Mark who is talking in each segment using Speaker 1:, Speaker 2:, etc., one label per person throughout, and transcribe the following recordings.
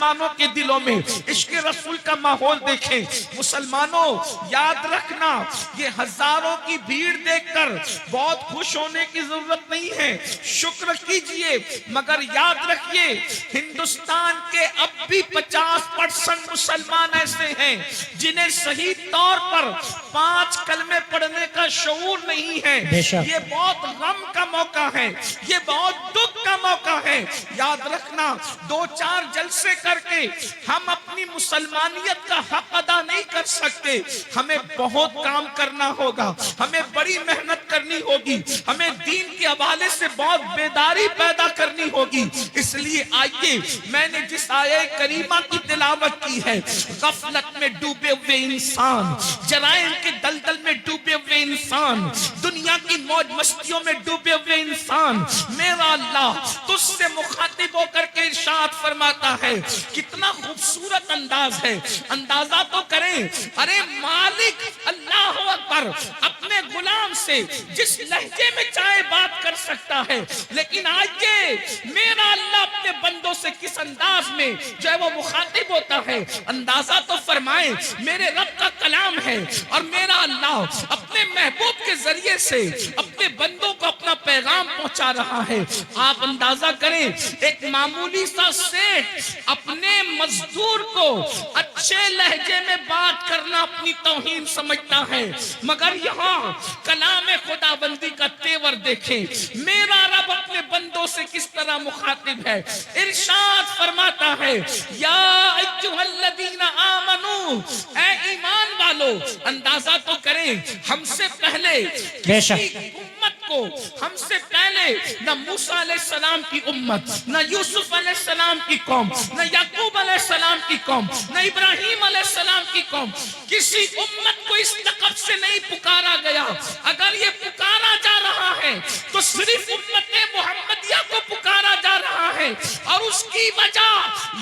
Speaker 1: मुसलमानों के दिलों में इश्क रसूल का माहौल देखें। मुसलमानों याद रखना, ये हजारों की भीड़ देखकर बहुत खुश होने की जरूरत नहीं है, शुक्र कीजिए। मगर याद रखिए, हिंदुस्तान के अब भी 50% मुसलमान ऐसे हैं जिन्हें सही तौर पर 5 कलमे पढ़ने का शऊर नहीं है। ये बहुत गम का मौका है, ये बहुत दुख का मौका है। याद रखना, 2-4 जलसे करके हम अपनी मुसलमानियत का हक अदा नहीं कर सकते। हमें बहुत काम करना होगा, हमें बड़ी मेहनत करनी होगी, हमें दीन के हवाले से बहुत बेदारी पैदा करनी होगी। इसलिए आइए, मैंने जिस आये करीमा की तिलावत की है, गफलत में डूबे हुए इंसान, जराइम के दलदल में डूबे हुए इंसान, दुनिया की मौज मस्तियों में डूबे हुए इंसान, मेरा अल्लाह तुझसे मुखातिब होकर के इरशाद फरमाता है। कितना खूबसूरत अंदाज है, अंदाजा तो करें। अरे मालिक अल्लाह अकबर अपने गुलाम से जिस लहजे में चाहे बात कर सकता है, लेकिन आज ये मेरा अल्लाह अपने बंदों से किस अंदाज में जो है वो मुखातिब होता है, अंदाजा तो फरमाए। मेरे रब का कलाम है और मेरा अल्लाह अपने महबूब के जरिए से अपने बंदों को अपना पैगाम पहुंचा रहा है। आप अंदाजा करें, एक मामूली सा सेठ अपने मजदूर को अच्छे लहजे में बात करना अपनी तौहीन समझता है, मगर यहाँ कलाम खुदाबंदी का तेवर देखें। मेरा रब अपने बंदों से किस तरह मुखातिब है। इरशाद फरमाता है, या अय्युहल्लज़ीना आमनू, ऐ ईमान वालो। अंदाजा तो करें, हमसे पहले उम्मत को, हमसे पहले न मूसा अलैहिस्सलाम की उम्मत, न यूसुफ अलैहिस्सलाम की कौम, न याकूब अलैहिस्सलाम की कौम, न इब्राहिम अलैहिस्सलाम की कौम, किसी उम्मत को इस लक़ब से नहीं पुकारा गया। अगर ये पुकारा जा रहा है तो सिर्फ उम्मत मुहम्मदिया को पुकारा जा रहा है, और उसकी वजह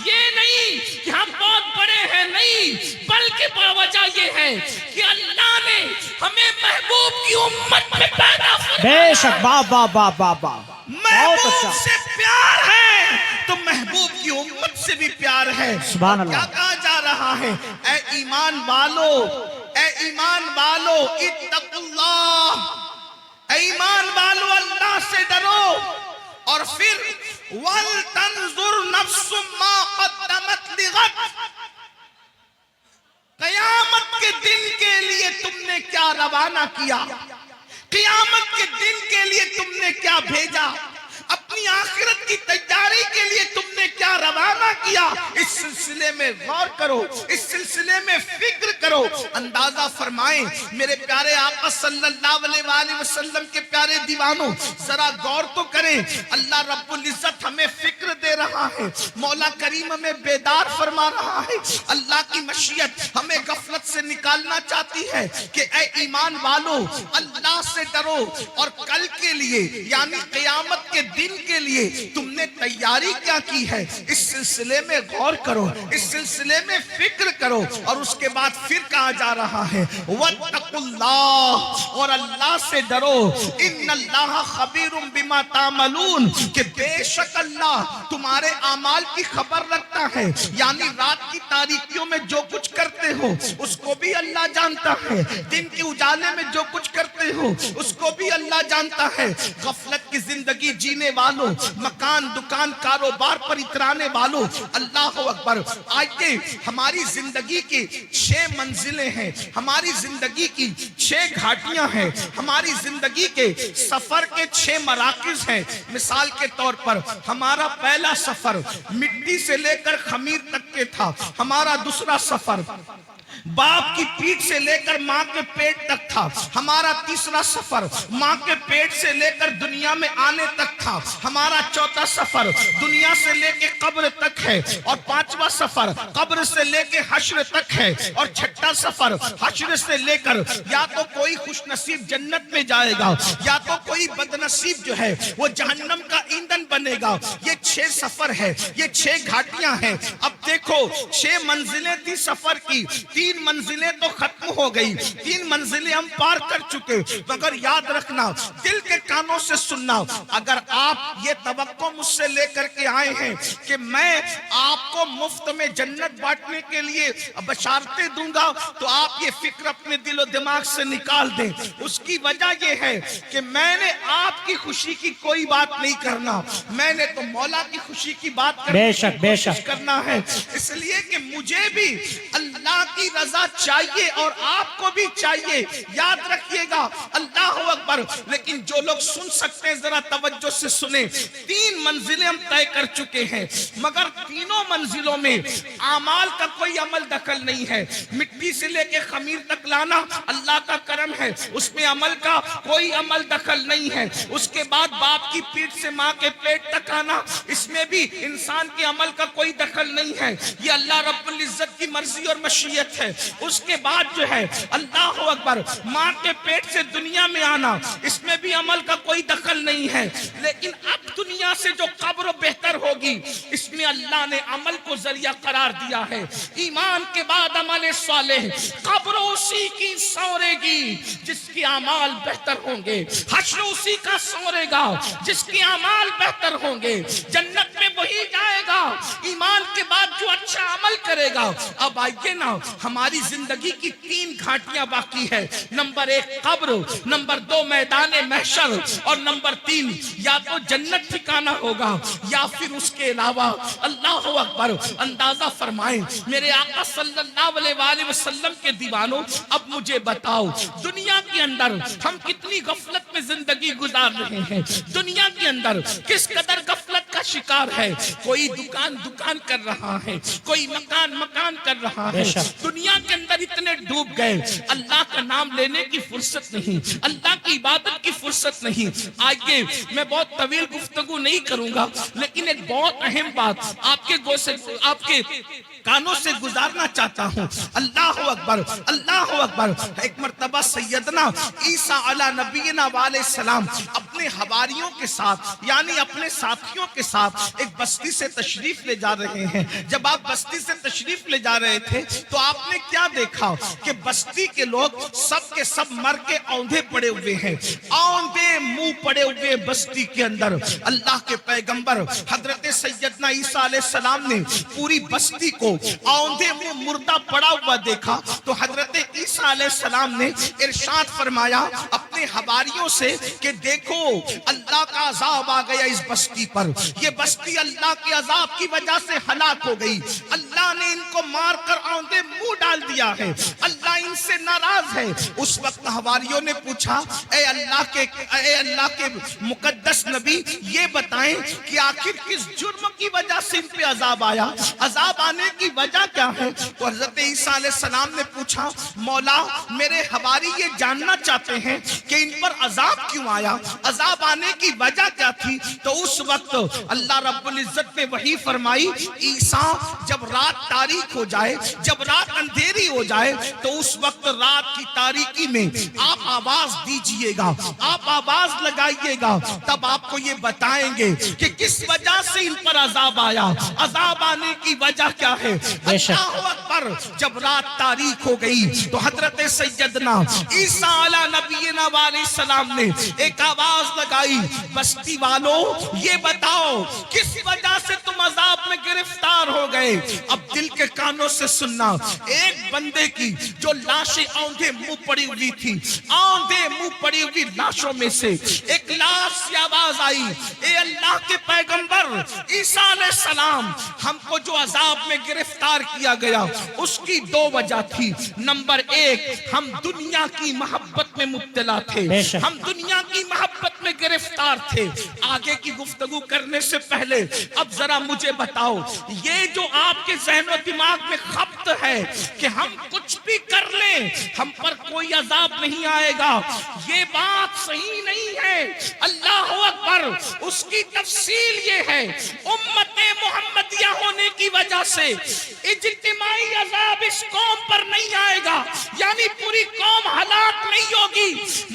Speaker 1: ये नहीं कि हम बहुत बड़े हैं, नहीं, बल्कि वजह ये है कि अल्लाह ने हमें महबूब की उम्मत में पैदा किया।
Speaker 2: बेशक, बाबा बाबा बाबा,
Speaker 1: महबूब से प्यार है तो महबूब की उम्मत से भी प्यार है।
Speaker 2: सुभान अल्लाह।
Speaker 1: क्या कहा जा रहा है? ऐ ईमान वालो, ऐ ईमान वालो, इत्तकुल्लाह, ऐ ईमान वालो अल्लाह से डरो। और फिर वल तंजुर नफ्सुम मा क़द्दमत लिगद, क़यामत के दिन के लिए तुमने क्या रवाना किया, क़यामत के दिन के लिए तुमने क्या भेजा, अपनी आखिरत की तैयारी के लिए तुमने क्या रवाना किया। इस सिलसिले में गौर करो, इस सिलसिले में फिक्र करो। अंदाजा फरमाएं मेरे प्यारे आका सल्लल्लाहु अलैहि वसल्लम के प्यारे दीवानों, जरा गौर तो करें। अल्लाह रब्बुल इज्जत हमें फिक्र दे रहा है, मौला करीम हमें बेदार फरमा रहा है। अल्लाह की मशीयत हमें गफलत से निकालना चाहती है कि ऐ ईमान वालो, अल्लाह से डरो और कल के लिए यानी क़यामत के दिन के लिए तुमने तैयारी क्या की है, इस सिलसिले में गौर करो, इस सिलसिले में फिक्र करो। और उसके बाद फिर कहा जा रहा है वत्तकुल्लाह, और अल्लाह से डरो, इन्नल्लाह खबीरुम बिमा तामलून, कि बेशक अल्लाह तुम्हारे आमाल की खबर रखता है। यानी रात की तारीकियों में जो कुछ करते हो उसको भी अल्लाह जानता है, दिन के उजाले में जो कुछ करते हो उसको भी अल्लाह जानता है। गफलत की जिंदगी जीने वालों, मकान दुकान कारोबार पर इतराने वालों, अल्लाह अकबर। आइए, हमारी जिंदगी की 6 मंजिलें हैं, हमारी जिंदगी की 6 घाटियां हैं, हमारी जिंदगी के सफर के 6 मराकिज हैं। मिसाल के तौर पर हमारा पहला सफर मिट्टी से लेकर खमीर तक के था, हमारा दूसरा सफर बाप की पीठ से लेकर माँ के पेट तक था, हमारा तीसरा सफर माँ के पेट से लेकर दुनिया में आने तक था, हमारा चौथा सफर दुनिया से लेकर कब्र तक है, और 5वां सफर कब्र से लेकर हश्र तक है, और 6ठा सफर हश्र से लेकर या तो कोई खुशनसीब जन्नत में जाएगा या तो कोई बदनसीब जो है वो जहन्नम का ईंधन बनेगा। ये 6 सफर है, ये 6 घाटियां हैं। अब देखो देखो 6 मंजिलें थी सफर की, 3 मंजिलें तो खत्म हो गई, 3 मंजिलें हम पार कर चुके। मगर याद रखना, दिल के कानों से सुनना, अगर आप ये तवक्को मुझसे लेकर के आए हैं कि मैं आपको मुफ्त में जन्नत बांटने के लिए बशारतें दूंगा, तो आप ये फिक्र अपने दिलो दिमाग से निकाल दें। उसकी वजह ये है कि मैंने आपकी खुशी की कोई बात नहीं करना, मैंने तो मौला की खुशी की बात करना है। इसलिए कि मुझे भी अल्लाह की रजा चाहिए और आपको भी चाहिए। याद रखिएगा, अल्लाह अकबर। लेकिन जो लोग सुन सकते हैं जरा तवज्जो से सुने। 3 मंजिलें हम तय कर चुके हैं, मगर तीनों मंजिलों में आमाल का कोई अमल दखल नहीं है। मिट्टी से लेके खमीर तक लाना अल्लाह का करम है, उसमें अमल का कोई अमल दखल नहीं है। उसके बाद बाप की पीठ से माँ के पेट तक आना, इसमें भी इंसान के अमल का कोई दखल नहीं है, ये अल्लाह रब्बुल इज्जत की मर्जी और मशीयत है। उसके बाद जो है अल्लाह अकबर, माँ के पेट से दुनिया में आना, इसमें भी अमल का कोई दखल नहीं है। लेकिन अब दुनिया से जो कब्र बेहतर होगी, इसमें अल्लाह ने अमल को जरिया करार दिया है। ईमान के बाद अमल सालेह, कब्र उसी की सौरेगी जिसके अमाल बेहतर होंगे, हश्र उसी का सौरेगा जिसके अमाल बेहतर होंगे, जन्नत में वही जाएगा ईमान के बाद जो अच्छा अमल करेगा। अब आइए ना, हमारी जिंदगी की 3 घाटियां बाकी है। नंबर 1 कब्र, नंबर 2 मैदान महशर, और नंबर 3 या तो जन्नत ठिकाना होगा या फिर उसके अलावा। अल्लाह अकबर। अंदाजा फरमाएं मेरे आका सल्लल्लाहु अलैहि वसल्लम के दीवानों, अब मुझे बताओ दुनिया के अंदर हम कितनी गफलत में जिंदगी गुजार रहे हैं। दुनिया के अंदर किस कदर गफलत का शिकार है। कोई दुकान कर रहा है, कोई मकान कर रहा है। दुनिया के अंदर इतने डूब गए, अल्लाह का नाम लेने की फुर्सत नहीं, अल्लाह की इबादत की फुर्सत नहीं। आइए, मैं बहुत तवील गुफ्तगू नहीं करूंगा, लेकिन एक बहुत अहम बात आपके कानों से गुजारना चाहता हूँ। अल्लाह अकबर, अल्लाह अकबर। एक मर्तबा सैयदना ईसा अला नबीना वाले सलाम अपने हवारियों के साथ, यानी अपने साथियों के साथ एक बस्ती से तशरीफ ले जा रहे हैं। जब आप बस्ती से तशरीफ ले जा रहे थे तो आपने क्या देखा कि बस्ती के लोग सब के सब मर के औंधे पड़े हुए हैं, औंधे मुंह पड़े हुए बस्ती के अंदर। अल्लाह के पैगंबर हजरत सैयदना ईसा अलैहि सलाम ने पूरी बस्ती को औंधे मुंह मुर्दा पड़ा हुआ देखा, तो हजरत ईसा अलैहि सलाम ने इरशाद फरमाया अपने हवारियों से कि देखो अल्लाह का अजाब आ गया इस बस्ती पर, ये बस्ती अल्लाह के अजाब की वजह से हलाक हो गई। अल्लाह ने इनको मारकर औंधे मुंह डाल दिया है, अल्लाह इनसे नाराज है। उस वक्त हवारियों ने पूछा, ए अल्लाह के मुकद्दस नबी, ये बताएं कि आखिर किस जुर्म की वजह से इन पे अजाब आया, अजाब आने की वजह क्या है। तो हजरत ईसा अलैहि सलाम ने पूछा, मौला मेरे हवारी ये जानना चाहते हैं कि इन पर अजाब क्यों आया, अजाब आने की वजह क्या थी। तो उस वक्त अल्लाह रब्बुल इज्जत ने वही फरमाई, ईसा जब रात तारीक हो जाए, जब रात अंधेरी हो जाए, तो उस वक्त रात की तारीकी में आप आवाज दीजिएगा, आप आवाज लगाइएगा, तब आपको ये बताएंगे कि किस वजह से इन पर अजाब आया, अजाब आने की वजह क्या है। अल्लाहु अकबर। जब रात तारीक हो गई तो हजरत सैयदना ईसा अला नबीना वाले सलाम ने एक आवाज लगाई, बस्ती वालों ये बताओ किस वजह से तुम अजाब में गिरफ्तार हो गए। अब दिल के कानों से सुनना, एक बंदे की जो लाशें औंधे मुंह पड़ी हुई थी, औंधे मुंह पड़ी हुई लाशों में से एक लाश से आवाज आई, ए अल्लाह के पैगंबर ईसा अलैहि सलाम, हमको जो अजाब में गिरफ्तार किया गया उसकी 2 वजह थी। नंबर 1, हम दुनिया की मोहब्बत में मुब्तला थे, हम दुनिया की मोहब्बत में गिरफ्तार थे। आगे की गुफ्तगू करने से पहले अब जरा मुझे बताओ, ये जो आपके ज़हन और दिमाग में खप्त है कि हम कुछ भी कर लें हम पर कोई अजाब नहीं आएगा, ये बात सही नहीं है। अल्लाह अकबर। उसकी तफसील ये है, उम्मते मोहम्मदिया होने की वजह से इज्तिमाई अजाब इस कौम पर नहीं आएगा, यानी पूरी कौम हलाक नहीं होगी,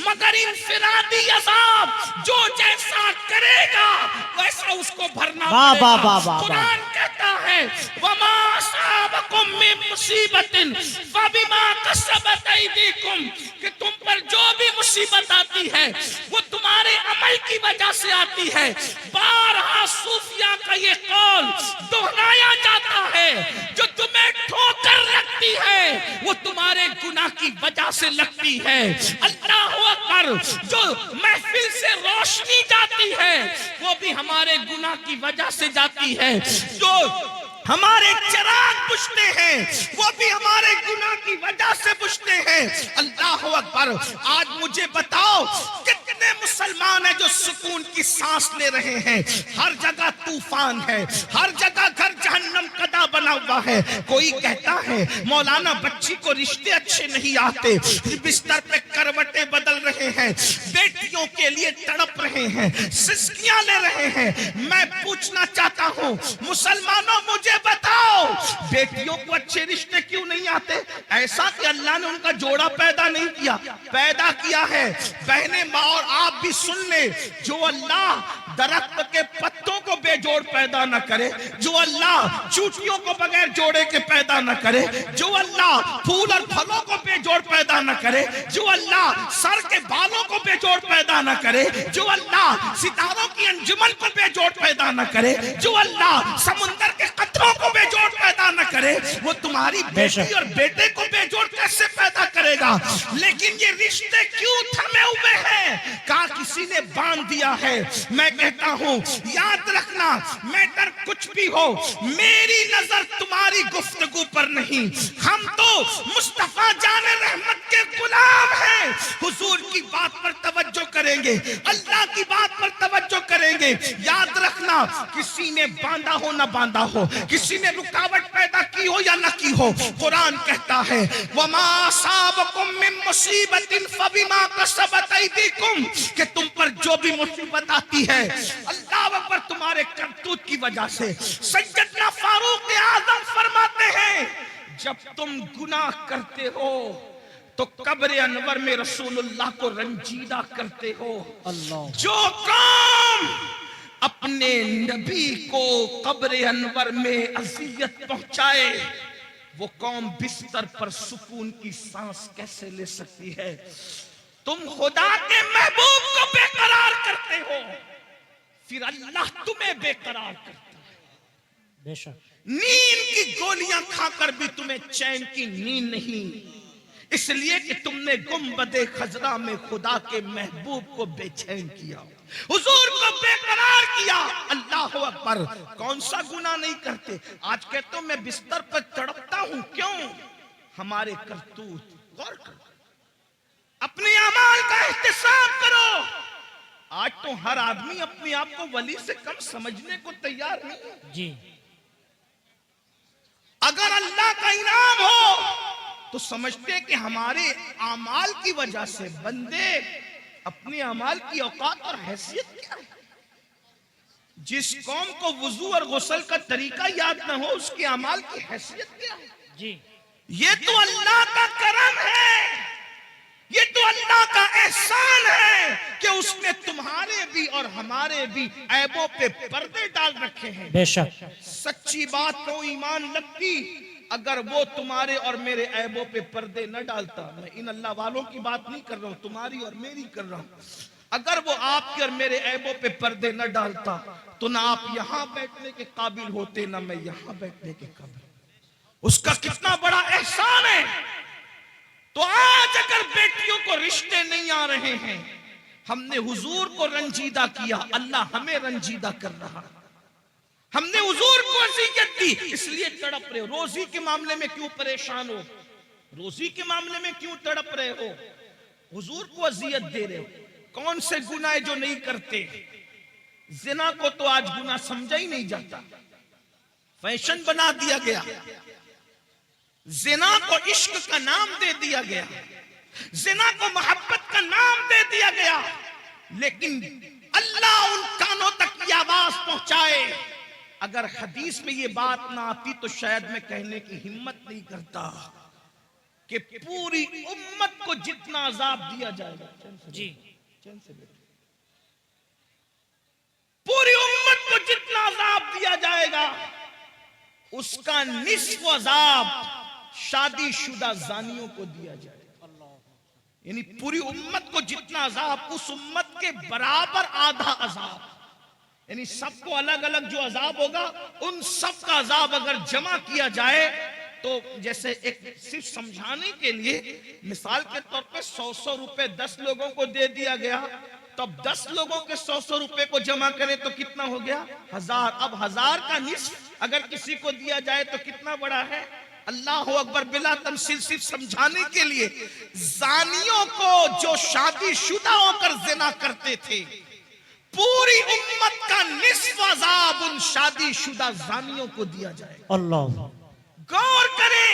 Speaker 1: मगर इनफिरादी अजाब जो जैसा करेगा वैसा उसको भरना पड़ेगा। कुरान कहता है, वमा असाबकुम मिन मुसीबतिन फबिमा कसबत अयदीकुम, कि तुम पर जो भी मुसीबत आती है वो तुम्हारे अमल की वजह से आती है। बारहा सूफिया का ये कौल दोहराया जाता है, जो तुम्हें ठोकर लगती है वो तुम्हारे गुनाह की वजह से लगती है। अल्लाह अकबर, जो महफिल से रोशनी जाती है वो भी हमारे गुनाह की वजह से जाती है। जो हमारे चिराग बुझते हैं वो भी हमारे गुनाह की वजह से बुझते हैं। अल्लाह अकबर। आज मुझे बताओ कितने मुसलमान हैं जो सुकून की सांस ले रहे हैं? हर जगह तूफान है, हर जगह घर जहन्नम कदा बना हुआ है। कोई कहता है मौलाना बच्ची को रिश्ते अच्छे नहीं आते, बिस्तर पे करवटें बदल रहे हैं, बेटियों के लिए तड़प रहे हैं, सिसकियां ले रहे हैं। मैं पूछना चाहता हूं मुसलमानों, मुझे बताओ बेटियों को अच्छे रिश्ते क्यों नहीं आते? ऐसा कि अल्लाह ने उनका जोड़ा पैदा नहीं किया, पैदा किया है। बहने माँ और आप भी सुन ले, जो अल्लाह दरख्त के पत्तों को बेजोड़ पैदा न करे, जो अल्लाह चूटियों को बगैर जोड़े के पैदा न करे, जो अल्लाह फूल और फलों को बेजोड़ पैदा न करे, जो अल्लाह सर के बालों को बेजोड़ पैदा न करे, जो अल्लाह सितारों की अंजुमन को बेजोड़ पैदा न करे, जो अल्लाह समुंदर के कतरों को बेजोड़ पैदा न करे, वो तुम्हारी बेटी और बेटे को बेजोड़ कैसे पैदा करेगा? लेकिन ये रिश्ते क्यों थमे हुए हैं? कहा किसी ने बांध दिया है। मैं कहता हूं याद रखना, मैटर कुछ भी हो, मेरी नजर तुम्हारी गुफ्तगू पर नहीं। हम तो मुस्तफा जाने रहमत के गुलाम हैं। हुजूर की बात पर तवज्जो करेंगे, अल्लाह की बात पर तवज्जो करेंगे। याद रखना, किसी ने बांधा हो ना बांधा हो, किसी ने रुकावट पैदा की हो या ना की हो, कुरान कहता है वमा असाबकुम मिन मुसीबतिन फबिमा कसबत अयदीकुम, कि तुम पर जो भी मुसीबत आती है अल्लाह अकबर तुम्हारे करतूत की वजह से। सैयदना फारूक आजम फरमाते हैं जब तुम गुनाह करते हो तो कब्र अनवर में रसूलुल्लाह को रंजीदा करते हो।
Speaker 2: अल्लाह।
Speaker 1: जो काम अपने नबी को कब्र अनवर में अज़ियत पहुंचाए, वो कौम बिस्तर पर सुकून की सांस कैसे ले सकती है? तुम खुदा के महबूब को बेकरार करते हो, फिर अल्लाह तुम्हें बेकरार करता है।
Speaker 2: बेशक।
Speaker 1: नींद की गोलियां खाकर भी तुम्हें चैन की नींद नहीं, इसलिए कि तुमने गुंबदे खजरा में खुदा के महबूब को बेचैन किया, हुजूर को बेकरार किया। अल्लाह अकबर। कौन सा गुनाह नहीं करते? आज कहते हो मैं बिस्तर पर तड़पता हूं, क्यों? हमारे करतूत। गौर करो, अपने अमाल का एहतिसाब करो। आज तो हर आदमी अपने आप को वली से कम समझने को तैयार नहीं
Speaker 2: जी।
Speaker 1: अगर अल्लाह का इनाम हो तो समझते कि हमारे अमाल की वजह से बंदे अपने अमाल की औकात और हैसियत क्या है। जिस कौम को वुजू और गुस्ल का तरीका याद न हो, उसके अमाल की हैसियत क्या है?
Speaker 2: जी।
Speaker 1: ये तो अल्लाह का करम है, ये तो अल्लाह का एहसान है कि उसने तुम्हारे भी और हमारे भी ऐबों पे पर्दे डाल रखे हैं।
Speaker 2: बेशक।
Speaker 1: सच्ची बात को ईमान लगती अगर वो तुम्हारे और मेरे ऐबों पे पर्दे न डालता। मैं इन अल्लाह वालों की बात नहीं कर रहा हूं, तुम्हारी और मेरी कर रहा हूं। अगर वो आपके और मेरे ऐबों पे पर्दे न डालता तो ना आप यहां बैठने के काबिल होते, ना मैं यहां बैठने के काबिल। उसका कितना बड़ा एहसान है। तो आज अगर बेटियों को रिश्ते नहीं आ रहे हैं, हमने हुजूर को रंजीदा किया, अल्लाह हमें रंजीदा कर रहा। हमने हुजूर को अज़ियत दी, इसलिए तड़प रहे हो। रोजी के मामले में क्यों परेशान हो? रोजी के मामले में क्यों तड़प रहे हो? हुजूर को अज़ियत दे रहे हो। कौन से गुनाह जो नहीं करते? जिना को तो आज गुनाह समझा ही नहीं जाता, फैशन बना दिया गया। जिना को इश्क का नाम दे दिया गया, जिना को मोहब्बत का नाम दे दिया गया। लेकिन अल्लाह उन कानों तक की आवाज पहुंचाए। अगर हदीस में ये बात ना आती तो शायद मैं कहने की हिम्मत नहीं करता कि पूरी उम्मत को जितना अजाब दिया जाएगा।
Speaker 2: जी।
Speaker 1: चैन से बैठो। पूरी उम्मत को जितना अजाब दिया जाएगा, उसका निस्फ अजाब शादीशुदा जानियों को दिया जाए। यानी पूरी उम्मत को जितना अजाब, उस उम्मत के बराबर आधा अजाब, यानी सबको अलग अलग जो अजाब होगा उन सब का अजाब अगर जमा किया जाए तो जैसे एक सिर्फ समझाने के लिए मिसाल के तौर पे 100 रुपए 10 लोगों को दे दिया गया, तो अब 10 लोगों के 100 रुपए को जमा करें तो कितना हो गया? 1000। अब 1000 का निस्फ अगर किसी को दिया जाए तो कितना बड़ा है? अल्लाह अकबर। बिला तमसील सिर्फ समझाने के लिए, जानियों को जो शादीशुदा होकर जिना करते थे, पूरी उम्मत का निस्फ अजाब उन शादीशुदा जानियों को दिया जाए।
Speaker 2: अल्लाह।
Speaker 1: गौर करें,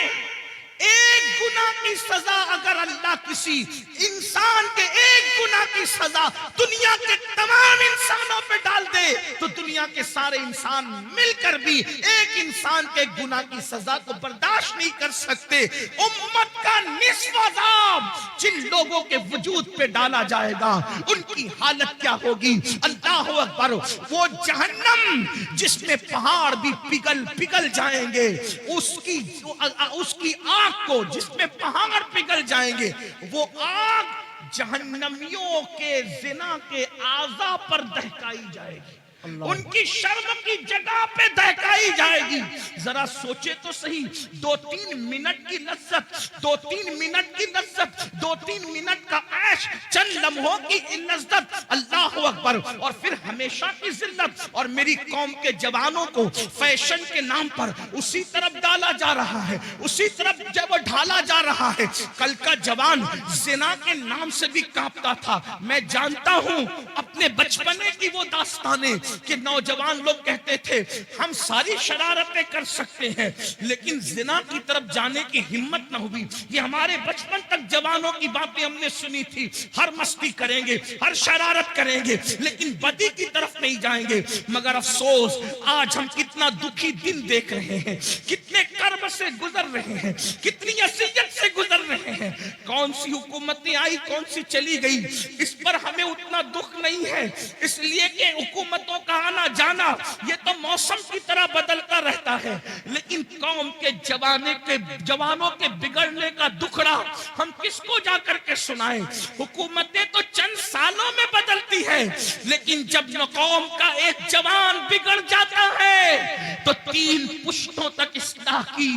Speaker 1: एक गुनाह की सजा अगर अल्लाह किसी इंसान के एक गुनाह की सजा दुनिया के तमाम इंसानों पे डाल दे तो दुनिया के सारे इंसान मिलकर भी एक इंसान के गुनाह की सजा को बर्दाश्त नहीं कर सकते। उम्मत का निस्फ अज़ाब जिन लोगों के वजूद पे डाला जाएगा उनकी हालत क्या होगी? अल्लाह अकबर। वो जहन्नम जिसमें पहाड़ भी पिघल जाएंगे, उसकी आग को जिसमें पहाड़ पिघल जाएंगे, वो आग जहन्नमियों के जिना के आज़ा पर दहकाई जाएगी, उनकी शर्म की जगह पे दहकाई जाएगी। जरा सोचे तो सही, 2-3 मिनट की लज्जत, 2-3 मिनट की लज्जत, 2-3 मिनट का ऐश, चंद लम्हों की लज्जत, अल्लाह अकबर। और फिर हमेशा की जिल्लत। और मेरी कौम के जवानों को फैशन के नाम पर उसी तरफ डाला जा रहा है, उसी तरफ जब ढाला जा रहा है। कल का जवान जिना के नाम से भी कांपता था। मैं जानता हूं अपने बचपने की वो दास्तानें कि नौजवान लोग कहते थे हम सारी शरारतें कर सकते हैं, लेकिन जिना की तरफ जाने की हिम्मत न हुई। ये हमारे बचपन तक जवानों की बातें हमने सुनी थी, हर मस्ती करेंगे, हर शरारत करेंगे, लेकिन बदी की तरफ नहीं जाएंगे। मगर अफसोस, आज हम कितना दुखी दिन देख रहे हैं, कितने कर्ब से गुजर रहे हैं, कितनी असियत से गुजर रहे हैं। कौन सी हुकूमतें आई, कौन सी चली गई, इस पर हमें उतना दुख नहीं है, इसलिए कि हुकूमतों का आना जाना ये तो मौसम की तरह बदलता रहता है। लेकिन कौम के जवानों के बिगड़ने का दुखड़ा हम किसको जाकर के सुनाएं? हुकूमतें तो चंद सालों में बदलती है, लेकिन जब कौम का एक जवान बिगड़ जाता है तो 3 पुश्तों तक इस्लाह की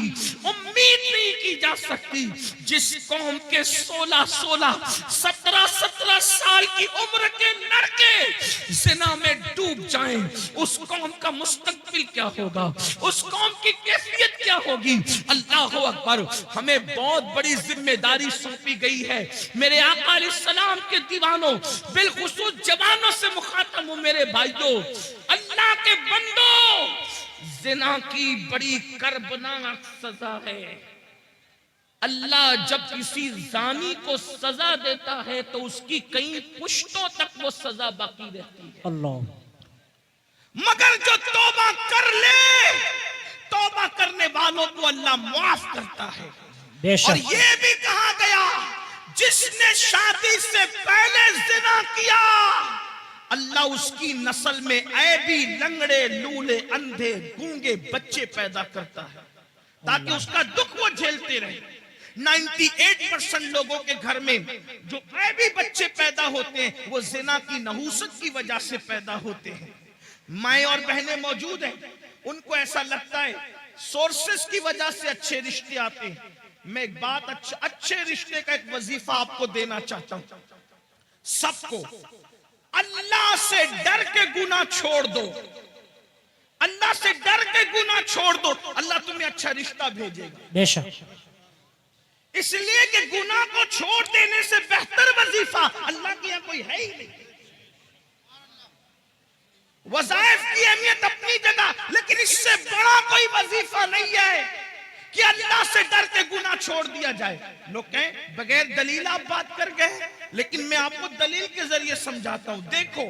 Speaker 1: उम्मीद नहीं की जा सकती। जिस कौम के 16-16, 17-17 साल की उम्र के लड़के जिना में डूब जाएं, उस कौम का मुस्तकबिल क्या होगा? उस कौम की कैफियत क्या होगी? अल्लाह अकबर। हमें बहुत बड़ी जिम्मेदारी सौंपी गई है। मेरे आका अलैहिस्सलाम के दीवानों, बिलखुसूस जवानों से मुखातब हूं, मेरे भाइयों, अल्लाह के बंदो, जिना की बड़ी कर्बनाक सजा है। अल्लाह जब किसी जानी को सजा देता है तो उसकी कई पुश्तों तक वो सजा बाकी रहती है।
Speaker 2: अल्लाह।
Speaker 1: मगर जो तौबा कर ले, तौबा करने वालों को अल्लाह माफ करता है। और ये भी कहा गया, जिसने शादी से पहले जिना किया, अल्लाह उसकी नस्ल में ऐबी, लंगड़े, लूले, अंधे, गूंगे बच्चे पैदा करता है ताकि उसका दुख वो झेलते रहे। 98% लोगों के घर में जो ऐबी बच्चे पैदा होते हैं वो जिना की नहूसत की वजह से पैदा होते हैं। माएं और बहनें मौजूद हैं, उनको ऐसा लगता है सोर्सेस की वजह से अच्छे रिश्ते आते हैं। मैं एक बात अच्छे रिश्ते का एक वजीफा आपको देना चाहता हूं। सबको अल्लाह से डर के गुनाह छोड़ दो, अल्लाह से डर के गुनाह छोड़ दो, अल्लाह तुम्हें अच्छा रिश्ता भेजेगा
Speaker 2: बेशक।
Speaker 1: इसलिए कि गुनाह को छोड़ देने से बेहतर वजीफा अल्लाह के यहां कोई है ही नहीं। वज़ाइफ की अहमियत अपनी जगह, लेकिन इससे बड़ा कोई वजीफा नहीं है कि अल्लाह से डर के गुनाह छोड़ दिया जाए। लोग कहें बगैर दलील आप बात कर गए, लेकिन मैं आपको दलील के जरिए समझाता हूं। देखो,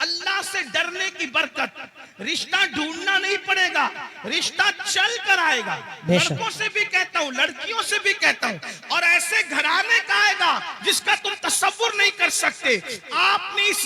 Speaker 1: अल्लाह से डरने की बरकत, रिश्ता ढूंढना नहीं पड़ेगा, रिश्ता चल कर आएगा। लड़कों से भी कहता हूं, लड़कियों से भी कहता हूं, और ऐसे घराने का आएगा जिसका तुम तसव्वुर नहीं कर सकते। आपने इस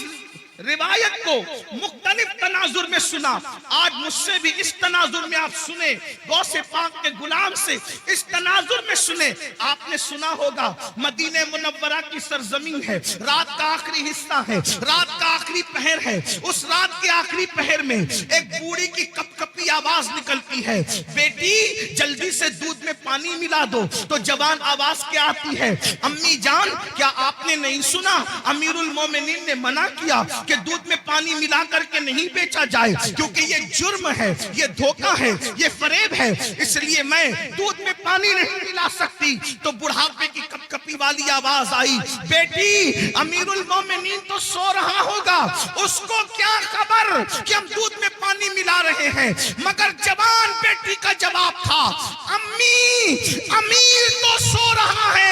Speaker 1: रिवायत को मुख्तलिफ मुख्तलिफ तनाजुर में सुना। आज मुझसे भी इस तनाजुर में आप सुने, गौसे पाक के गुलाम से इस तनाजुर में सुने। आपने सुना होगा मदीने मुनव्वरा की सरजमीन है, रात का आखिरी हिस्सा है, रात का आखिरी पहर है। उस रात के आखिरी पहर में एक बूढ़ी की कपकपी आवाज निकलती है, बेटी जल्दी से दूध में पानी मिला दो। तो जवान आवाज क्या आती है, अम्मी जान क्या आपने नहीं सुना, अमीरुल मोमिनीन ने मना किया कि दूध में पानी मिला करके नहीं बेचा जाए, क्योंकि ये जुर्म है, ये धोखा है, ये फरेब है, इसलिए मैं दूध में पानी नहीं मिला सकती। तो बुढ़ापे की कपकपी वाली आवाज आई, बेटी अमीरुल मोमिनीन तो सो रहा होगा, उसको क्या खबर कि हम दूध में पानी मिला रहे हैं। मगर जवान बेटी का जवाब था, अम्मी अमीर तो सो रहा है